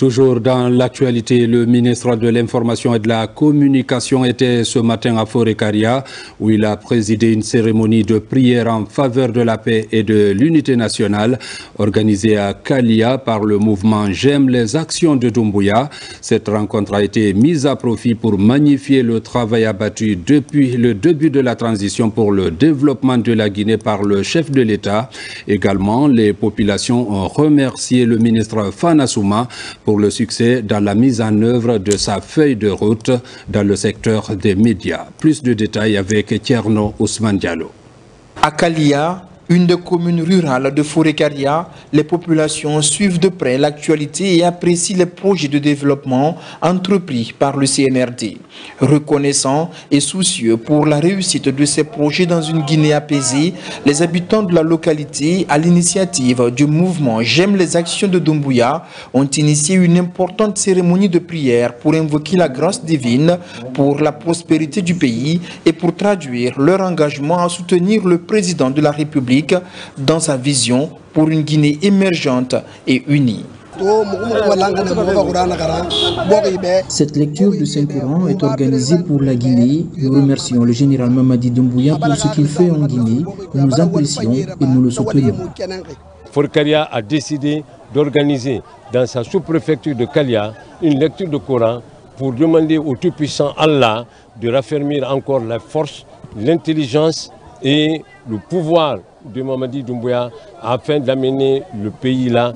Toujours dans l'actualité, le ministre de l'Information et de la Communication était ce matin à Forêt-Karia, où il a présidé une cérémonie de prière en faveur de la paix et de l'unité nationale, organisée à Kalia par le mouvement J'aime les actions de Doumbouya. Cette rencontre a été mise à profit pour magnifier le travail abattu depuis le début de la transition pour le développement de la Guinée par le chef de l'État. Également, les populations ont remercié le ministre Fana Souma pour le succès dans la mise en œuvre de sa feuille de route dans le secteur des médias. Plus de détails avec Tierno Ousmane Diallo. À Kalia, une des communes rurales de Forêt-Karia, les populations suivent de près l'actualité et apprécient les projets de développement entrepris par le CNRD. Reconnaissants et soucieux pour la réussite de ces projets dans une Guinée apaisée, les habitants de la localité, à l'initiative du mouvement J'aime les actions de Doumbouya, ont initié une importante cérémonie de prière pour invoquer la grâce divine pour la prospérité du pays et pour traduire leur engagement à soutenir le président de la République dans sa vision pour une Guinée émergente et unie. Cette lecture du Saint-Courant est organisée pour la Guinée. Nous remercions le général Mamadi Doumbouya pour ce qu'il fait en Guinée. Nous apprécions et nous le soutenons. Forêt-Karia a décidé d'organiser dans sa sous-préfecture de Kalia une lecture du Coran pour demander au Tout-Puissant Allah de raffermir encore la force, l'intelligence et le pouvoir de Mamadi Doumbouya afin d'amener le pays là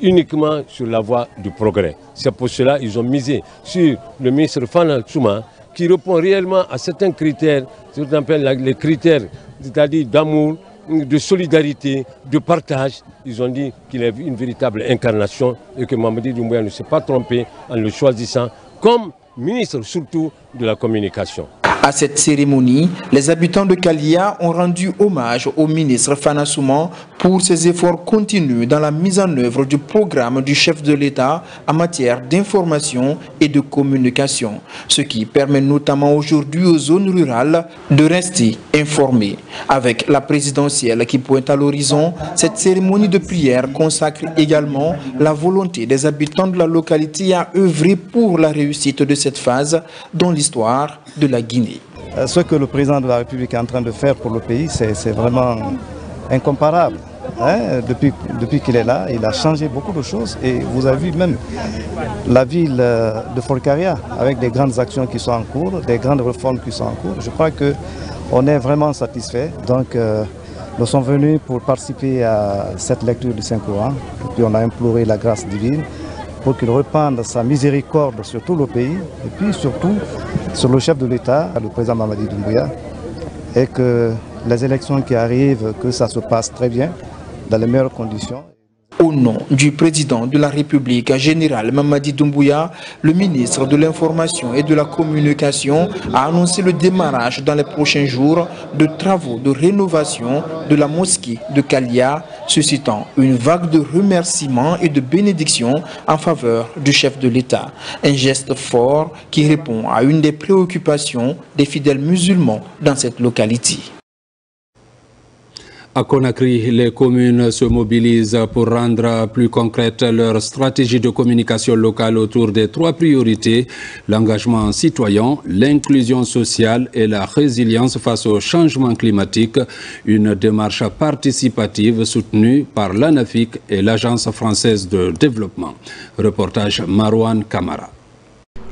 uniquement sur la voie du progrès. C'est pour cela qu'ils ont misé sur le ministre Fana Souma qui répond réellement à certains critères, ce qu'on appelle les critères, c'est-à-dire d'amour, de solidarité, de partage. Ils ont dit qu'il est une véritable incarnation et que Mamadi Doumbouya ne s'est pas trompé en le choisissant comme ministre surtout de la communication. À cette cérémonie, les habitants de Kalia ont rendu hommage au ministre Fana Souma pour ses efforts continus dans la mise en œuvre du programme du chef de l'État en matière d'information et de communication, ce qui permet notamment aujourd'hui aux zones rurales de rester informées. Avec la présidentielle qui pointe à l'horizon, cette cérémonie de prière consacre également la volonté des habitants de la localité à œuvrer pour la réussite de cette phase dans l'histoire de la Guinée. Ce que le président de la République est en train de faire pour le pays, c'est vraiment incomparable. Depuis qu'il est là, il a changé beaucoup de choses et vous avez vu même la ville de Forêt-Karia avec des grandes actions qui sont en cours, des grandes réformes qui sont en cours. Je crois qu'on est vraiment satisfait. Donc nous sommes venus pour participer à cette lecture du Saint-Courant et puis on a imploré la grâce divine pour qu'il répande sa miséricorde sur tout le pays et puis surtout sur le chef de l'État, le président Mamadi Doumbouya, et que les élections qui arrivent, que ça se passe très bien, dans les meilleures conditions. Au nom du président de la République, général Mamadi Doumbouya, le ministre de l'Information et de la Communication a annoncé le démarrage dans les prochains jours de travaux de rénovation de la mosquée de Kalia, suscitant une vague de remerciements et de bénédictions en faveur du chef de l'État. Un geste fort qui répond à une des préoccupations des fidèles musulmans dans cette localité. À Conakry, les communes se mobilisent pour rendre plus concrète leur stratégie de communication locale autour des 3 priorités, l'engagement citoyen, l'inclusion sociale et la résilience face au changement climatique, une démarche participative soutenue par l'ANAFIC et l'Agence française de développement. Reportage Marouane Kamara.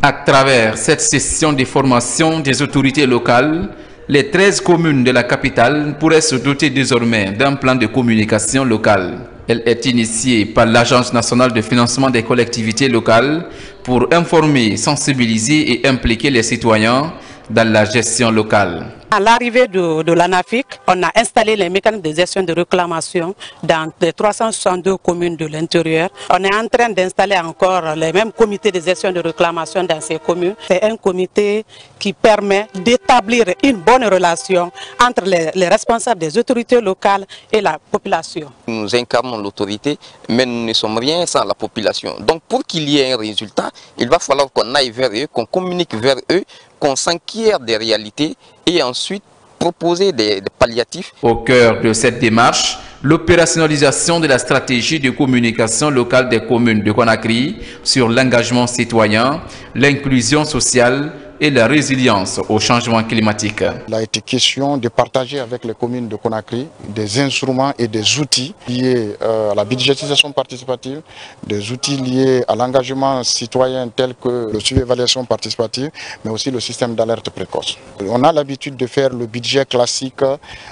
À travers cette session de formation des autorités locales, les 13 communes de la capitale pourraient se doter désormais d'un plan de communication locale. Elle est initiée par l'Agence nationale de financement des collectivités locales pour informer, sensibiliser et impliquer les citoyens dans la gestion locale. À l'arrivée de l'ANAFIC, on a installé les mécanismes de gestion de réclamation dans les 362 communes de l'intérieur. On est en train d'installer encore les mêmes comités de gestion de réclamation dans ces communes. C'est un comité qui permet d'établir une bonne relation entre les responsables des autorités locales et la population. Nous incarnons l'autorité, mais nous ne sommes rien sans la population. Donc pour qu'il y ait un résultat, il va falloir qu'on aille vers eux, qu'on communique vers eux, qu'on s'inquiète des réalités et ensuite proposer des palliatifs. Au cœur de cette démarche, l'opérationnalisation de la stratégie de communication locale des communes de Conakry sur l'engagement citoyen, l'inclusion sociale et la résilience au changement climatique. Il a été question de partager avec les communes de Conakry des instruments et des outils liés à la budgétisation participative, des outils liés à l'engagement citoyen tel que le suivi évaluation participative, mais aussi le système d'alerte précoce. On a l'habitude de faire le budget classique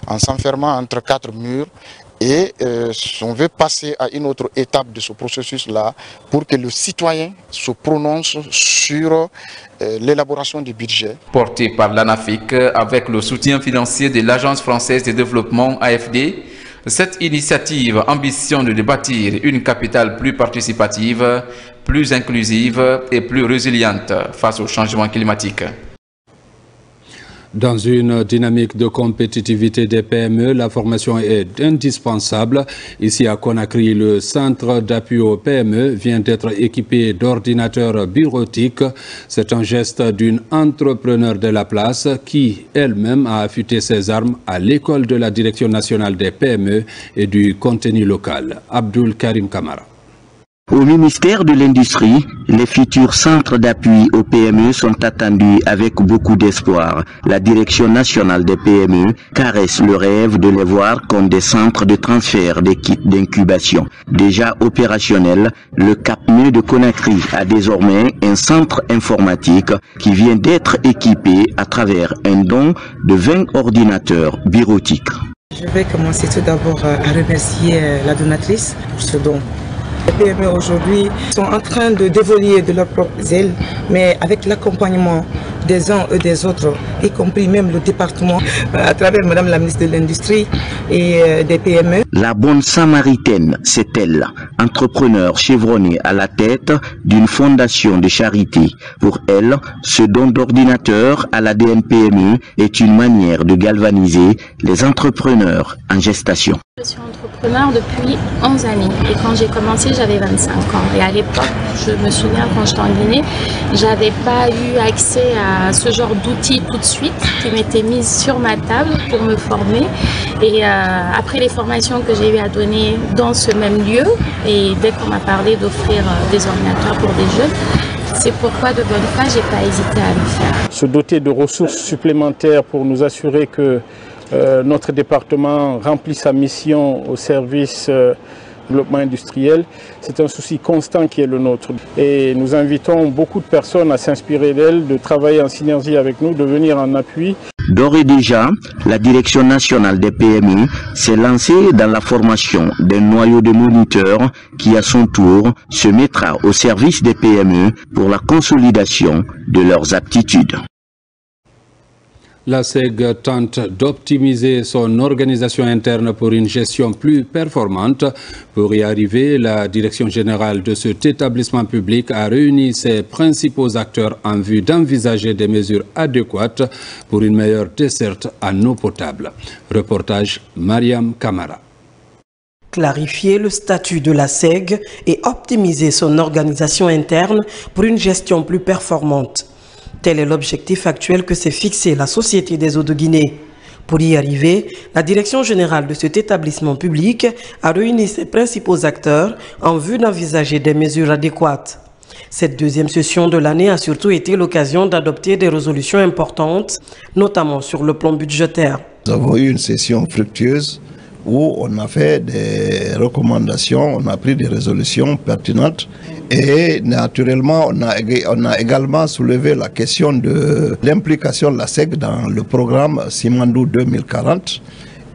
en s'enfermant entre 4 murs. Et on veut passer à une autre étape de ce processus-là pour que le citoyen se prononce sur l'élaboration du budget. Porté par l'ANAFIC avec le soutien financier de l'Agence française de développement AFD, cette initiative ambitionne de bâtir une capitale plus participative, plus inclusive et plus résiliente face au changement climatique. Dans une dynamique de compétitivité des PME, la formation est indispensable. Ici à Conakry, le centre d'appui aux PME vient d'être équipé d'ordinateurs bureautiques. C'est un geste d'une entrepreneur de la place qui elle-même a affûté ses armes à l'école de la Direction nationale des PME et du contenu local. Abdul Karim Kamara. Au ministère de l'Industrie, les futurs centres d'appui aux PME sont attendus avec beaucoup d'espoir. La Direction nationale des PME caresse le rêve de les voir comme des centres de transfert des kits d'incubation. Déjà opérationnel, le CAPME de Conakry a désormais un centre informatique qui vient d'être équipé à travers un don de 20 ordinateurs bureautiques. Je vais commencer tout d'abord à remercier la donatrice pour ce don. Les PME aujourd'hui sont en train de dévoler de leurs propres ailes, mais avec l'accompagnement des uns et des autres, y compris même le département, à travers Madame la ministre de l'Industrie et des PME. La bonne samaritaine, c'est elle, entrepreneur chevronnée à la tête d'une fondation de charité. Pour elle, ce don d'ordinateur à la DNPME est une manière de galvaniser les entrepreneurs en gestation. Je suis entrepreneur depuis 11 années et quand j'ai commencé, j'avais 25 ans. Et à l'époque, je me souviens quand j'étais en Guinée, j'avais pas eu accès à ce genre d'outils tout de suite qui m'étaient mises sur ma table pour me former. Et après les formations que j'ai eu à donner dans ce même lieu, et dès qu'on m'a parlé d'offrir des ordinateurs pour des jeunes, c'est pourquoi de bonne foi, j'ai pas hésité à le faire. Se doter de ressources supplémentaires pour nous assurer que notre département remplit sa mission au service développement industriel, c'est un souci constant qui est le nôtre. Et nous invitons beaucoup de personnes à s'inspirer d'elle, de travailler en synergie avec nous, de venir en appui. D'ores et déjà, la Direction nationale des PME s'est lancée dans la formation d'un noyau de moniteurs qui, à son tour, se mettra au service des PME pour la consolidation de leurs aptitudes. La SEG tente d'optimiser son organisation interne pour une gestion plus performante. Pour y arriver, la direction générale de cet établissement public a réuni ses principaux acteurs en vue d'envisager des mesures adéquates pour une meilleure desserte en eau potable. Reportage Mariam Kamara. Clarifier le statut de la SEG et optimiser son organisation interne pour une gestion plus performante. Tel est l'objectif actuel que s'est fixé la Société des eaux de Guinée. Pour y arriver, la direction générale de cet établissement public a réuni ses principaux acteurs en vue d'envisager des mesures adéquates. Cette deuxième session de l'année a surtout été l'occasion d'adopter des résolutions importantes, notamment sur le plan budgétaire. Nous avons eu une session fructueuse où on a fait des recommandations, on a pris des résolutions pertinentes. Et naturellement, on a également soulevé la question de l'implication de la SEG dans le programme Simandou 2040.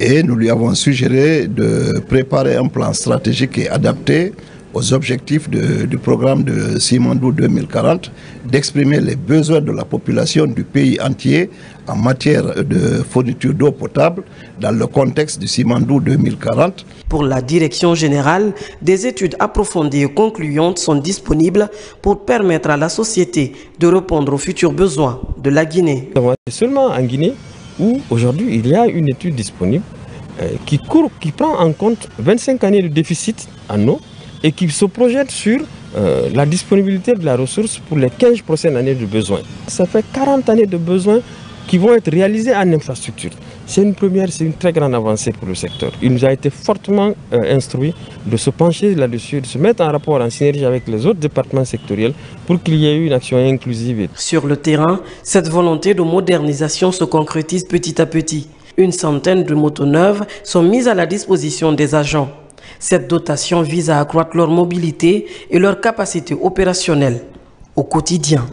Et nous lui avons suggéré de préparer un plan stratégique et adapté aux objectifs du programme de Simandou 2040, d'exprimer les besoins de la population du pays entier en matière de fourniture d'eau potable dans le contexte du Simandou 2040. Pour la direction générale, des études approfondies et concluantes sont disponibles pour permettre à la société de répondre aux futurs besoins de la Guinée. C'est seulement en Guinée où aujourd'hui il y a une étude disponible qui prend en compte 25 années de déficit en eau et qui se projette sur la disponibilité de la ressource pour les 15 prochaines années de besoins. Ça fait 40 années de besoins qui vont être réalisés en infrastructure. c'est une première, c'est une très grande avancée pour le secteur. Il nous a été fortement instruit de se pencher là-dessus, de se mettre en rapport, en synergie avec les autres départements sectoriels pour qu'il y ait une action inclusive. Sur le terrain, cette volonté de modernisation se concrétise petit à petit. Une centaine de motos neuves sont mises à la disposition des agents. Cette dotation vise à accroître leur mobilité et leur capacité opérationnelle au quotidien.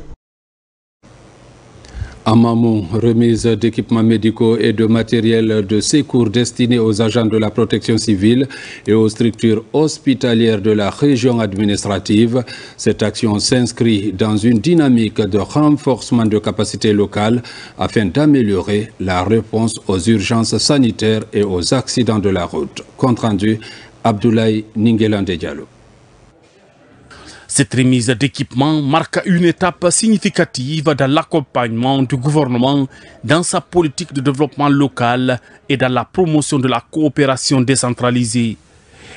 À Mamou, remise d'équipements médicaux et de matériel de secours destinés aux agents de la protection civile et aux structures hospitalières de la région administrative. Cette action s'inscrit dans une dynamique de renforcement de capacités locales afin d'améliorer la réponse aux urgences sanitaires et aux accidents de la route. Compte rendu, Abdoulaye Ningelande Diallo. Cette remise d'équipement marque une étape significative dans l'accompagnement du gouvernement dans sa politique de développement local et dans la promotion de la coopération décentralisée.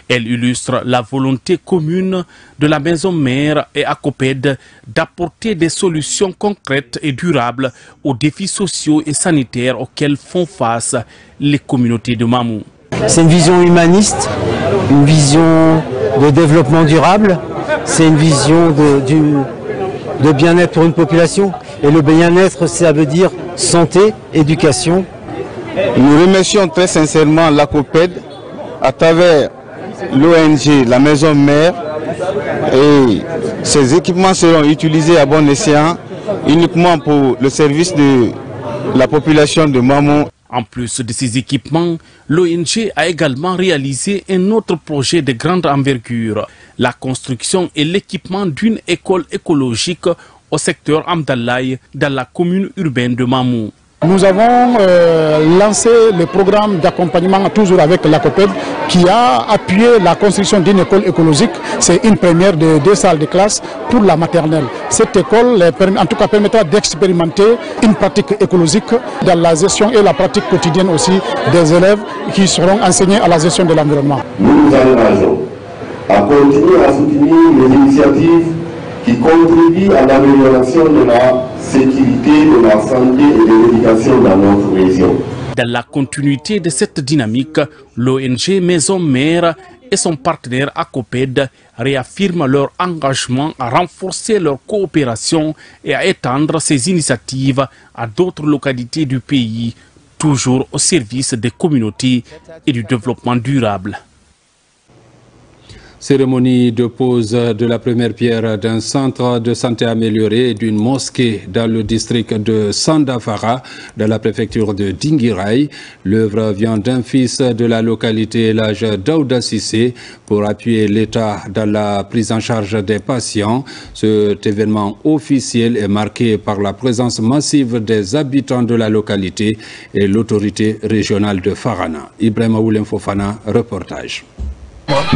Elle illustre la volonté commune de la maison mère et ACOPED d'apporter des solutions concrètes et durables aux défis sociaux et sanitaires auxquels font face les communautés de Mamou. C'est une vision humaniste, une vision de développement durable. C'est une vision de bien-être pour une population. Et le bien-être, ça veut dire santé, éducation. Nous remercions très sincèrement l'ACOPED à travers l'ONG, la Maison Mère. Et ces équipements seront utilisés à bon escient uniquement pour le service de la population de Mamou. En plus de ces équipements, l'ONG a également réalisé un autre projet de grande envergure, la construction et l'équipement d'une école écologique au secteur Amdallaye dans la commune urbaine de Mamou. Nous avons lancé le programme d'accompagnement toujours avec l'ACOPED qui a appuyé la construction d'une école écologique. C'est une première de 2 salles de classe pour la maternelle. Cette école en tout cas permettra d'expérimenter une pratique écologique dans la gestion et la pratique quotidienne aussi des élèves qui seront enseignés à la gestion de l'environnement. Nous nous engageons à continuer à soutenir les initiatives qui contribuent à l'amélioration de la sécurité, de la santé et de l'éducation dans notre région. Dans la continuité de cette dynamique, l'ONG Maison Mère et son partenaire ACOPED réaffirment leur engagement à renforcer leur coopération et à étendre ces initiatives à d'autres localités du pays, toujours au service des communautés et du développement durable. Cérémonie de pose de la première pierre d'un centre de santé amélioré et d'une mosquée dans le district de Sandafara, dans la préfecture de Dinguiraye. L'œuvre vient d'un fils de la localité, l'âge Daouda Sissé, pour appuyer l'État dans la prise en charge des patients. Cet événement officiel est marqué par la présence massive des habitants de la localité et l'autorité régionale de Farana. Ibrahima Oulem Fofana, reportage.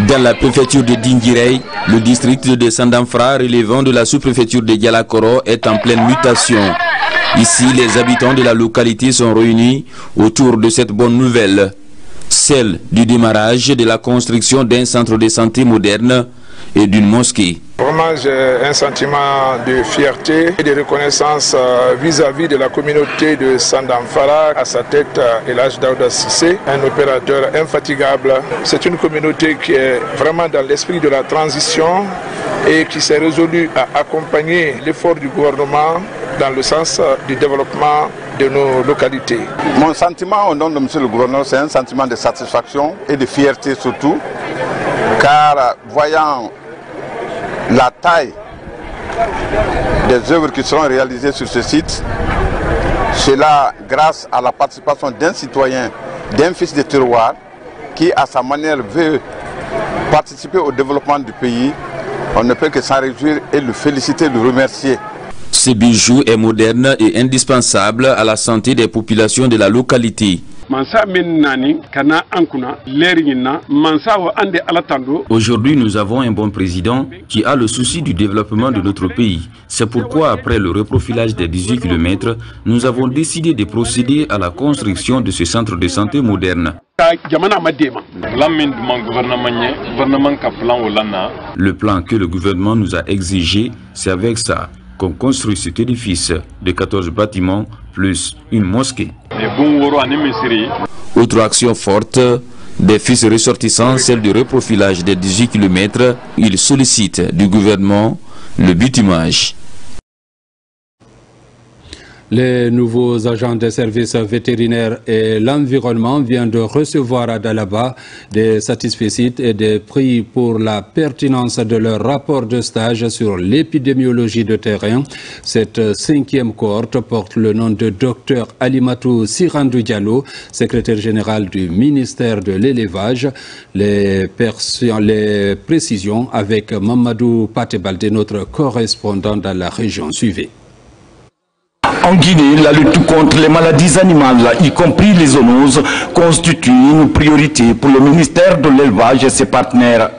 Dans la préfecture de Dinguiraye, le district de Sandafara relevant de la sous-préfecture de Dialakoro est en pleine mutation. Ici, les habitants de la localité sont réunis autour de cette bonne nouvelle, celle du démarrage de la construction d'un centre de santé moderne et d'une mosquée. Vraiment, j'ai un sentiment de fierté et de reconnaissance vis-à-vis de la communauté de Sandafara. À sa tête, Elhaj Daouda Sissé, un opérateur infatigable. C'est une communauté qui est vraiment dans l'esprit de la transition et qui s'est résolue à accompagner l'effort du gouvernement dans le sens du développement de nos localités. Mon sentiment au nom de M. le gouverneur, c'est un sentiment de satisfaction et de fierté surtout, car voyant la taille des œuvres qui seront réalisées sur ce site, cela grâce à la participation d'un citoyen, d'un fils de terroir, qui à sa manière veut participer au développement du pays, on ne peut que s'en réjouir et le féliciter, le remercier. Ce bijou est moderne et indispensable à la santé des populations de la localité. Aujourd'hui, nous avons un bon président qui a le souci du développement de notre pays. C'est pourquoi, après le reprofilage des 18 km, nous avons décidé de procéder à la construction de ce centre de santé moderne. Le plan que le gouvernement nous a exigé, c'est avec ça qu'on construit cet édifice de 14 bâtiments plus une mosquée. Autre action forte, des fils ressortissants, celle du reprofilage des 18 km, ils sollicitent du gouvernement le bitumage. Les nouveaux agents des services vétérinaires et l'environnement viennent de recevoir à Dalaba des satisfecits et des prix pour la pertinence de leur rapport de stage sur l'épidémiologie de terrain. Cette 5e cohorte porte le nom de Dr Alimatou Sirandou Diallo, secrétaire général du ministère de l'élevage. Les précisions avec Mamadou Patebalde, notre correspondant dans la région. Suivez. En Guinée, la lutte contre les maladies animales, y compris les zoonoses, constitue une priorité pour le ministère de l'élevage et ses partenaires.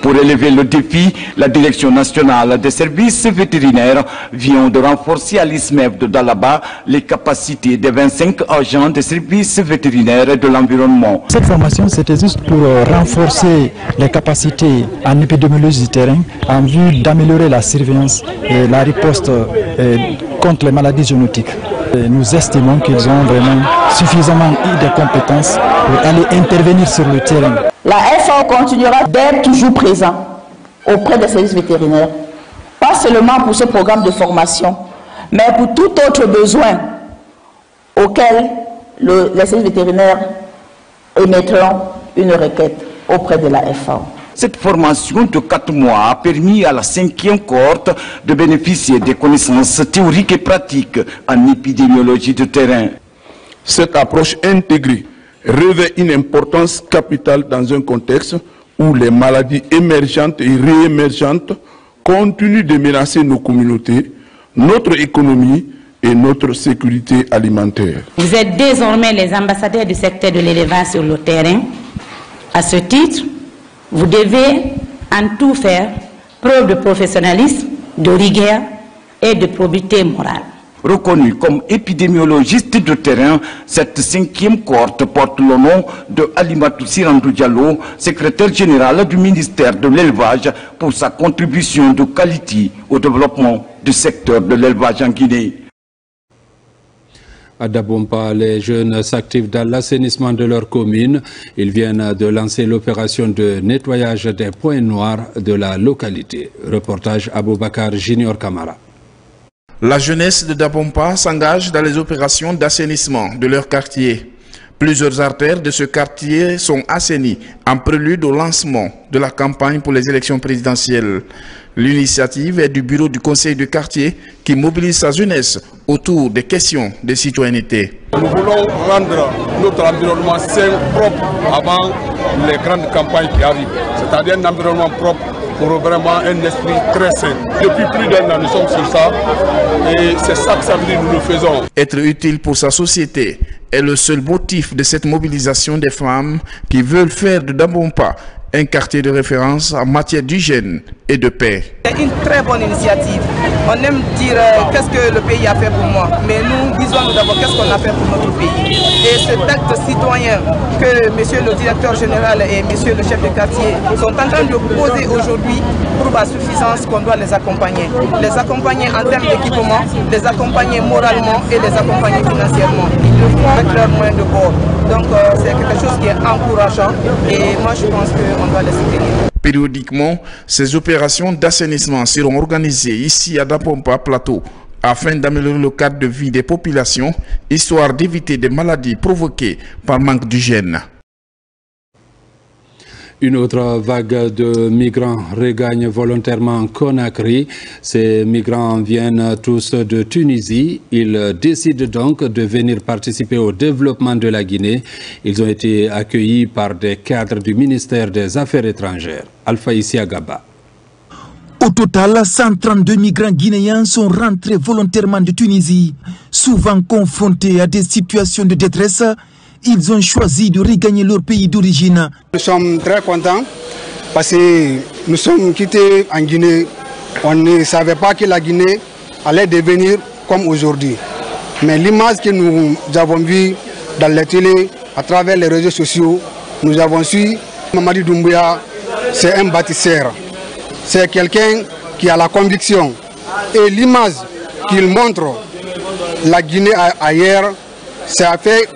Pour relever le défi, la Direction nationale des services vétérinaires vient de renforcer à l'ISMEF de Dalaba les capacités des 25 agents des services vétérinaires et de l'environnement. Cette formation, c'était juste pour renforcer les capacités en épidémiologie du terrain en vue d'améliorer la surveillance et la riposte contre les maladies zoonotiques. Nous estimons qu'ils ont vraiment suffisamment de compétences pour aller intervenir sur le terrain. La FAO continuera d'être toujours présent auprès des services vétérinaires, pas seulement pour ce programme de formation, mais pour tout autre besoin auquel les services vétérinaires émettront une requête auprès de la FAO. Cette formation de 4 mois a permis à la 5e cohorte de bénéficier des connaissances théoriques et pratiques en épidémiologie de terrain. Cette approche intégrée revêt une importance capitale dans un contexte où les maladies émergentes et réémergentes continuent de menacer nos communautés, notre économie et notre sécurité alimentaire. Vous êtes désormais les ambassadeurs du secteur de l'élevage sur le terrain. À ce titre, vous devez en tout faire preuve de professionnalisme, de rigueur et de probité morale. Reconnu comme épidémiologiste de terrain, cette 5e cohorte porte le nom de Alimatou Sirandou Diallo, secrétaire général du ministère de l'élevage, pour sa contribution de qualité au développement du secteur de l'élevage en Guinée. À Dabompa, les jeunes s'activent dans l'assainissement de leur commune. Ils viennent de lancer l'opération de nettoyage des points noirs de la localité. Reportage Aboubakar Junior Kamara. La jeunesse de Dabompa s'engage dans les opérations d'assainissement de leur quartier. Plusieurs artères de ce quartier sont assainies en prélude au lancement de la campagne pour les élections présidentielles. L'initiative est du bureau du conseil de quartier qui mobilise sa jeunesse autour des questions de citoyenneté. Nous voulons rendre notre environnement sain, propre avant les grandes campagnes qui arrivent. C'est-à-dire un environnement propre pour vraiment un esprit très sain. Depuis plus d'un an, nous sommes sur ça et c'est ça que ça veut dire, nous le faisons. Être utile pour sa société est le seul motif de cette mobilisation des femmes qui veulent faire de Dabompa un quartier de référence en matière d'hygiène et de paix. C'est une très bonne initiative. On aime dire qu'est-ce que le pays a fait pour moi, mais nous disons d'abord qu'est-ce qu'on a fait pour notre pays. Et cet acte citoyen que monsieur le directeur général et monsieur le chef de quartier sont en train de poser aujourd'hui prouve à suffisance qu'on doit les accompagner. Les accompagner en termes d'équipement, les accompagner moralement et les accompagner financièrement. Ils le font avec leurs moyens de bord. Donc c'est quelque chose qui est encourageant et moi je pense qu'on doit les soutenir. Périodiquement, ces opérations d'assainissement seront organisées ici à Dabompa Plateau afin d'améliorer le cadre de vie des populations, histoire d'éviter des maladies provoquées par manque d'hygiène. Une autre vague de migrants regagne volontairement Conakry. Ces migrants viennent tous de Tunisie. Ils décident donc de venir participer au développement de la Guinée. Ils ont été accueillis par des cadres du ministère des Affaires étrangères. Alpha Issia Gaba. Au total, 132 migrants guinéens sont rentrés volontairement de Tunisie. Souvent confrontés à des situations de détresse, ils ont choisi de regagner leur pays d'origine. Nous sommes très contents parce que nous sommes quittés en Guinée. On ne savait pas que la Guinée allait devenir comme aujourd'hui. Mais l'image que nous avons vue dans les télé, à travers les réseaux sociaux, nous avons su que Mamadi Doumbouya, c'est un bâtisseur. C'est quelqu'un qui a la conviction Et l'image qu'il montre, la Guinée ailleurs, ça fait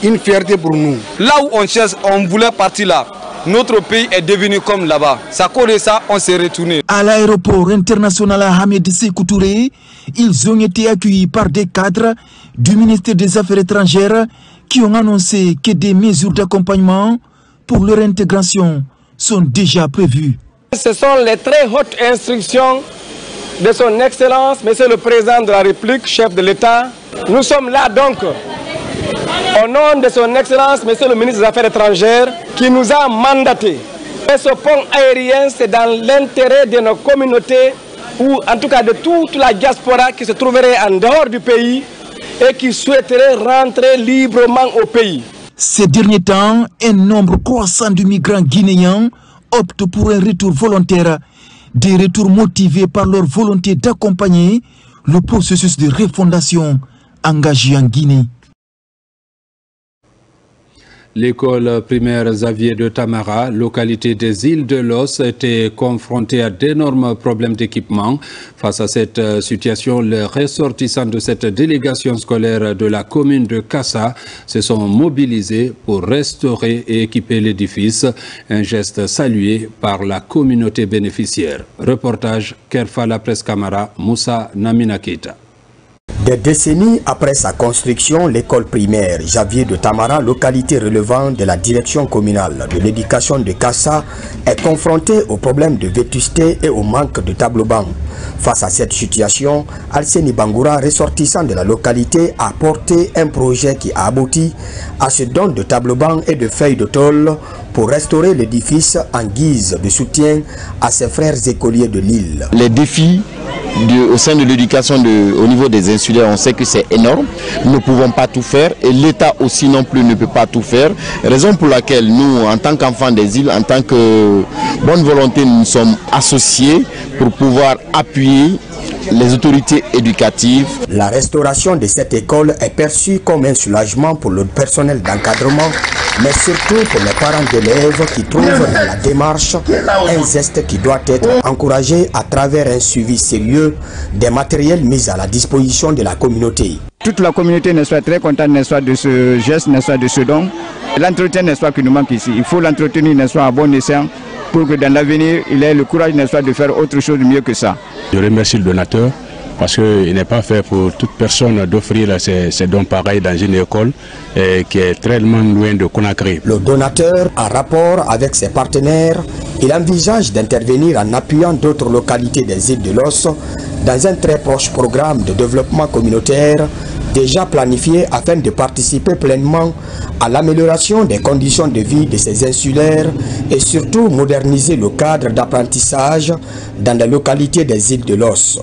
une fierté pour nous. Là où on cherche, on voulait partir là. Notre pays est devenu comme là-bas. Ça cause ça, on s'est retourné. À l'aéroport international Ahmed Sékou Touré, ils ont été accueillis par des cadres du ministère des Affaires étrangères qui ont annoncé que des mesures d'accompagnement pour leur intégration sont déjà prévues. Ce sont les très hautes instructions de son Excellence, Monsieur le Président de la République, chef de l'État. Nous sommes là donc au nom de son Excellence, Monsieur le ministre des Affaires étrangères, qui nous a mandaté. Et ce pont aérien, c'est dans l'intérêt de nos communautés, ou en tout cas de toute la diaspora qui se trouverait en dehors du pays et qui souhaiterait rentrer librement au pays. Ces derniers temps, un nombre croissant de migrants guinéens optent pour un retour volontaire, des retours motivés par leur volonté d'accompagner le processus de refondation engagé en Guinée. L'école primaire Xavier de Tamara, localité des îles de Los, était confrontée à d'énormes problèmes d'équipement. Face à cette situation, les ressortissants de cette délégation scolaire de la commune de Kassa se sont mobilisés pour restaurer et équiper l'édifice, un geste salué par la communauté bénéficiaire. Reportage Kerfala Presse Camara, Moussa Naminakita. Des décennies après sa construction, l'école primaire Xavier de Tamara, localité relevant de la direction communale de l'éducation de Kassa, est confrontée aux problèmes de vétusté et au manque de tableau-banc. Face à cette situation, Alseni Bangoura, ressortissant de la localité, a porté un projet qui a abouti à ce don de tableau-banc et de feuilles de tôle pour restaurer l'édifice en guise de soutien à ses frères écoliers de l'île. Les défis au sein de l'éducation au niveau des insulaires, on sait que c'est énorme. Nous ne pouvons pas tout faire et l'État aussi non plus ne peut pas tout faire. Raison pour laquelle nous, en tant qu'enfants des îles, en tant que bonne volonté, nous sommes associés pour pouvoir appuyer les autorités éducatives. La restauration de cette école est perçue comme un soulagement pour le personnel d'encadrement, mais surtout pour les parents d'élèves qui trouvent dans la démarche un geste qui doit être encouragé à travers un suivi sérieux des matériels mis à la disposition de la communauté. Toute la communauté ne soit très contente de ce geste, de ce don. L'entretien qui nous manque ici. Il faut l'entretenir à bon escient pour que dans l'avenir, il ait le courage de faire autre chose de mieux que ça. Je remercie le donateur parce qu'il n'est pas fait pour toute personne d'offrir ces dons pareils dans une école qui est très loin de Conakry. Le donateur, en rapport avec ses partenaires, il envisage d'intervenir en appuyant d'autres localités des îles de Los dans un très proche programme de développement communautaire déjà planifié afin de participer pleinement à l'amélioration des conditions de vie de ces insulaires et surtout moderniser le cadre d'apprentissage dans les localités des îles de Los.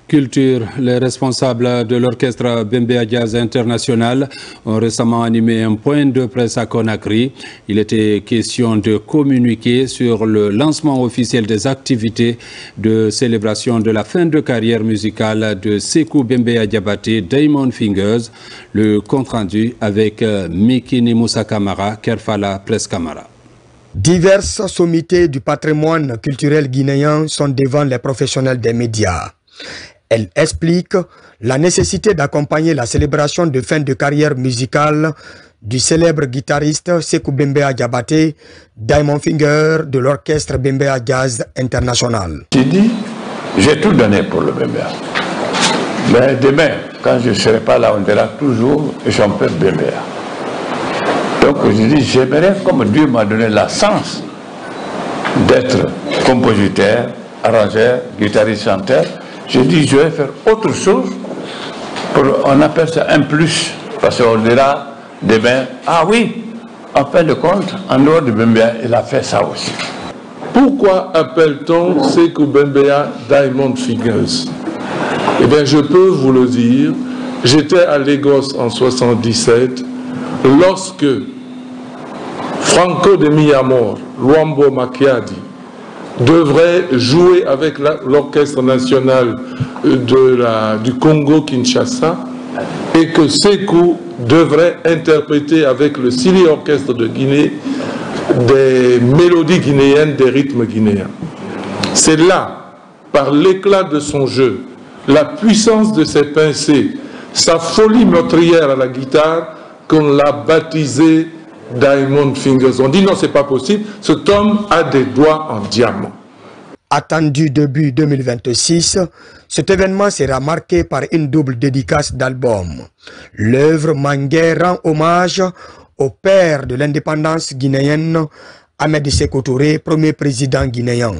Culture, les responsables de l'orchestre Bembea Jazz International ont récemment animé un point de presse à Conakry. Il était question de communiquer sur le lancement officiel des activités de célébration de la fin de carrière musicale de Sékou Bembea Diabaté, Diamond Fingers. Le compte-rendu avec Mikini Moussa Kamara, Kerfala Presse Camara. Diverses sommités du patrimoine culturel guinéen sont devant les professionnels des médias. Elle explique la nécessité d'accompagner la célébration de fin de carrière musicale du célèbre guitariste Sékou Bembea Diabaté, Diamond Finger de l'orchestre Bembea Jazz International. J'ai dit, j'ai tout donné pour le Bembea. Mais demain, quand je ne serai pas là, on dira toujours Jean-Pierre Bembea. Donc je dis, j'aimerais, comme Dieu m'a donné la chance d'être compositeur, arrangeur, guitariste, chanteur, je dis, je vais faire autre chose, on appelle ça un plus, parce qu'on dira demain, ah oui, en fin de compte, en dehors de Bembea, il a fait ça aussi. Pourquoi appelle-t-on Sékou Bembea Diamond Fingers? Eh bien, je peux vous le dire, j'étais à Lagos en 1977, lorsque Franco de Miyamor, Luambo Makiadi, devrait jouer avec l'orchestre national du Congo-Kinshasa et que Sékou devrait interpréter avec le Sili Orchestre de Guinée des mélodies guinéennes, des rythmes guinéens. C'est là par l'éclat de son jeu, la puissance de ses pincées, sa folie meurtrière à la guitare, qu'on l'a baptisé Diamond Fingers. On dit non, c'est pas possible, cet homme a des doigts en diamant. Attendu début 2026, cet événement sera marqué par une double dédicace d'albums. L'œuvre Mangué rend hommage au père de l'indépendance guinéenne, Ahmed Sékou Touré, premier président guinéen.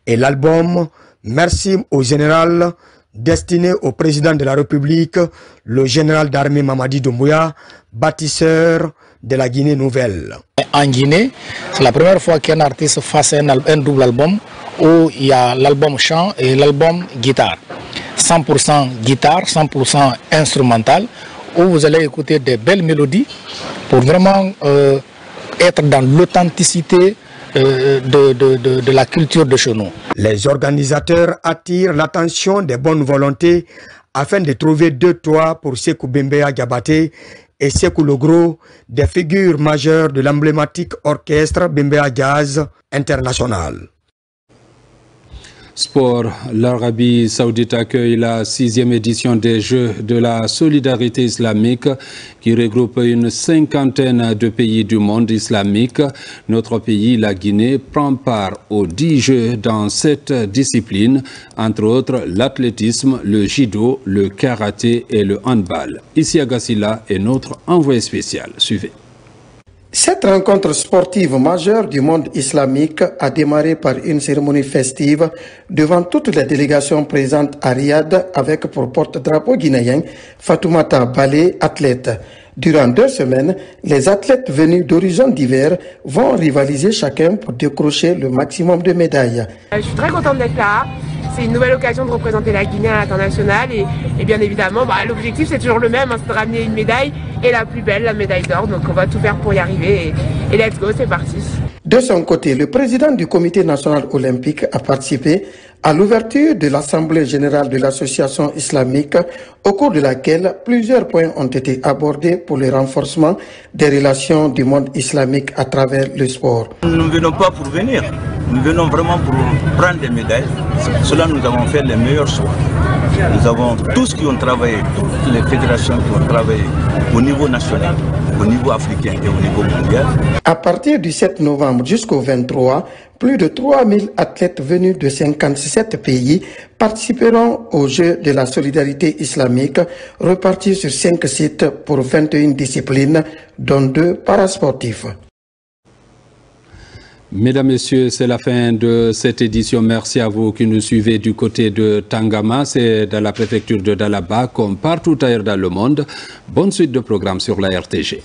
Et l'album Merci au général, destiné au président de la République, le général d'armée Mamadi Doumbouya, bâtisseur de la Guinée nouvelle. En Guinée, c'est la première fois qu'un artiste fasse un double album où il y a l'album chant et l'album guitare. 100% guitare, 100% instrumental, où vous allez écouter des belles mélodies pour vraiment être dans l'authenticité de la culture de chez nous. Les organisateurs attirent l'attention des bonnes volontés afin de trouver deux toits pour Sékou Bembeya Diabaté et Sékou Logro, des figures majeures de l'emblématique orchestre Bembeya Jazz International. Sport, l'Arabie Saoudite accueille la 6e édition des Jeux de la solidarité islamique qui regroupe une cinquantaine de pays du monde islamique. Notre pays, la Guinée, prend part aux 10 Jeux dans cette discipline, entre autres l'athlétisme, le judo, le karaté et le handball. Ici Agassila est notre envoyé spécial. Suivez. Cette rencontre sportive majeure du monde islamique a démarré par une cérémonie festive devant toutes les délégations présentes à Riyad avec pour porte-drapeau guinéen Fatoumata Balé, athlète. Durant 2 semaines, les athlètes venus d'horizons divers vont rivaliser chacun pour décrocher le maximum de médailles. Je suis très contente d'être là. C'est une nouvelle occasion de représenter la Guinée à l'international et bien évidemment, l'objectif c'est toujours le même, c'est de ramener une médaille et la plus belle, la médaille d'or. Donc on va tout faire pour y arriver et let's go, c'est parti. De son côté, le président du comité national olympique a participé à l'ouverture de l'Assemblée générale de l'association islamique, au cours de laquelle plusieurs points ont été abordés pour le renforcement des relations du monde islamique à travers le sport. Nous ne venons pas pour venir, nous venons vraiment pour prendre des médailles. C'est pour cela que nous avons fait les meilleurs choix. Nous avons tous qui ont travaillé, toutes les fédérations qui ont travaillé au niveau national, au niveau africain et au niveau mondial. À partir du 7 novembre jusqu'au 23, plus de 3000 athlètes venus de 57 pays participeront aux Jeux de la solidarité islamique, repartis sur 5 sites pour 21 disciplines, dont 2 parasportifs. Mesdames, Messieurs, c'est la fin de cette édition. Merci à vous qui nous suivez du côté de Tangama. C'est dans la préfecture de Dalaba, comme partout ailleurs dans le monde. Bonne suite de programmes sur la RTG.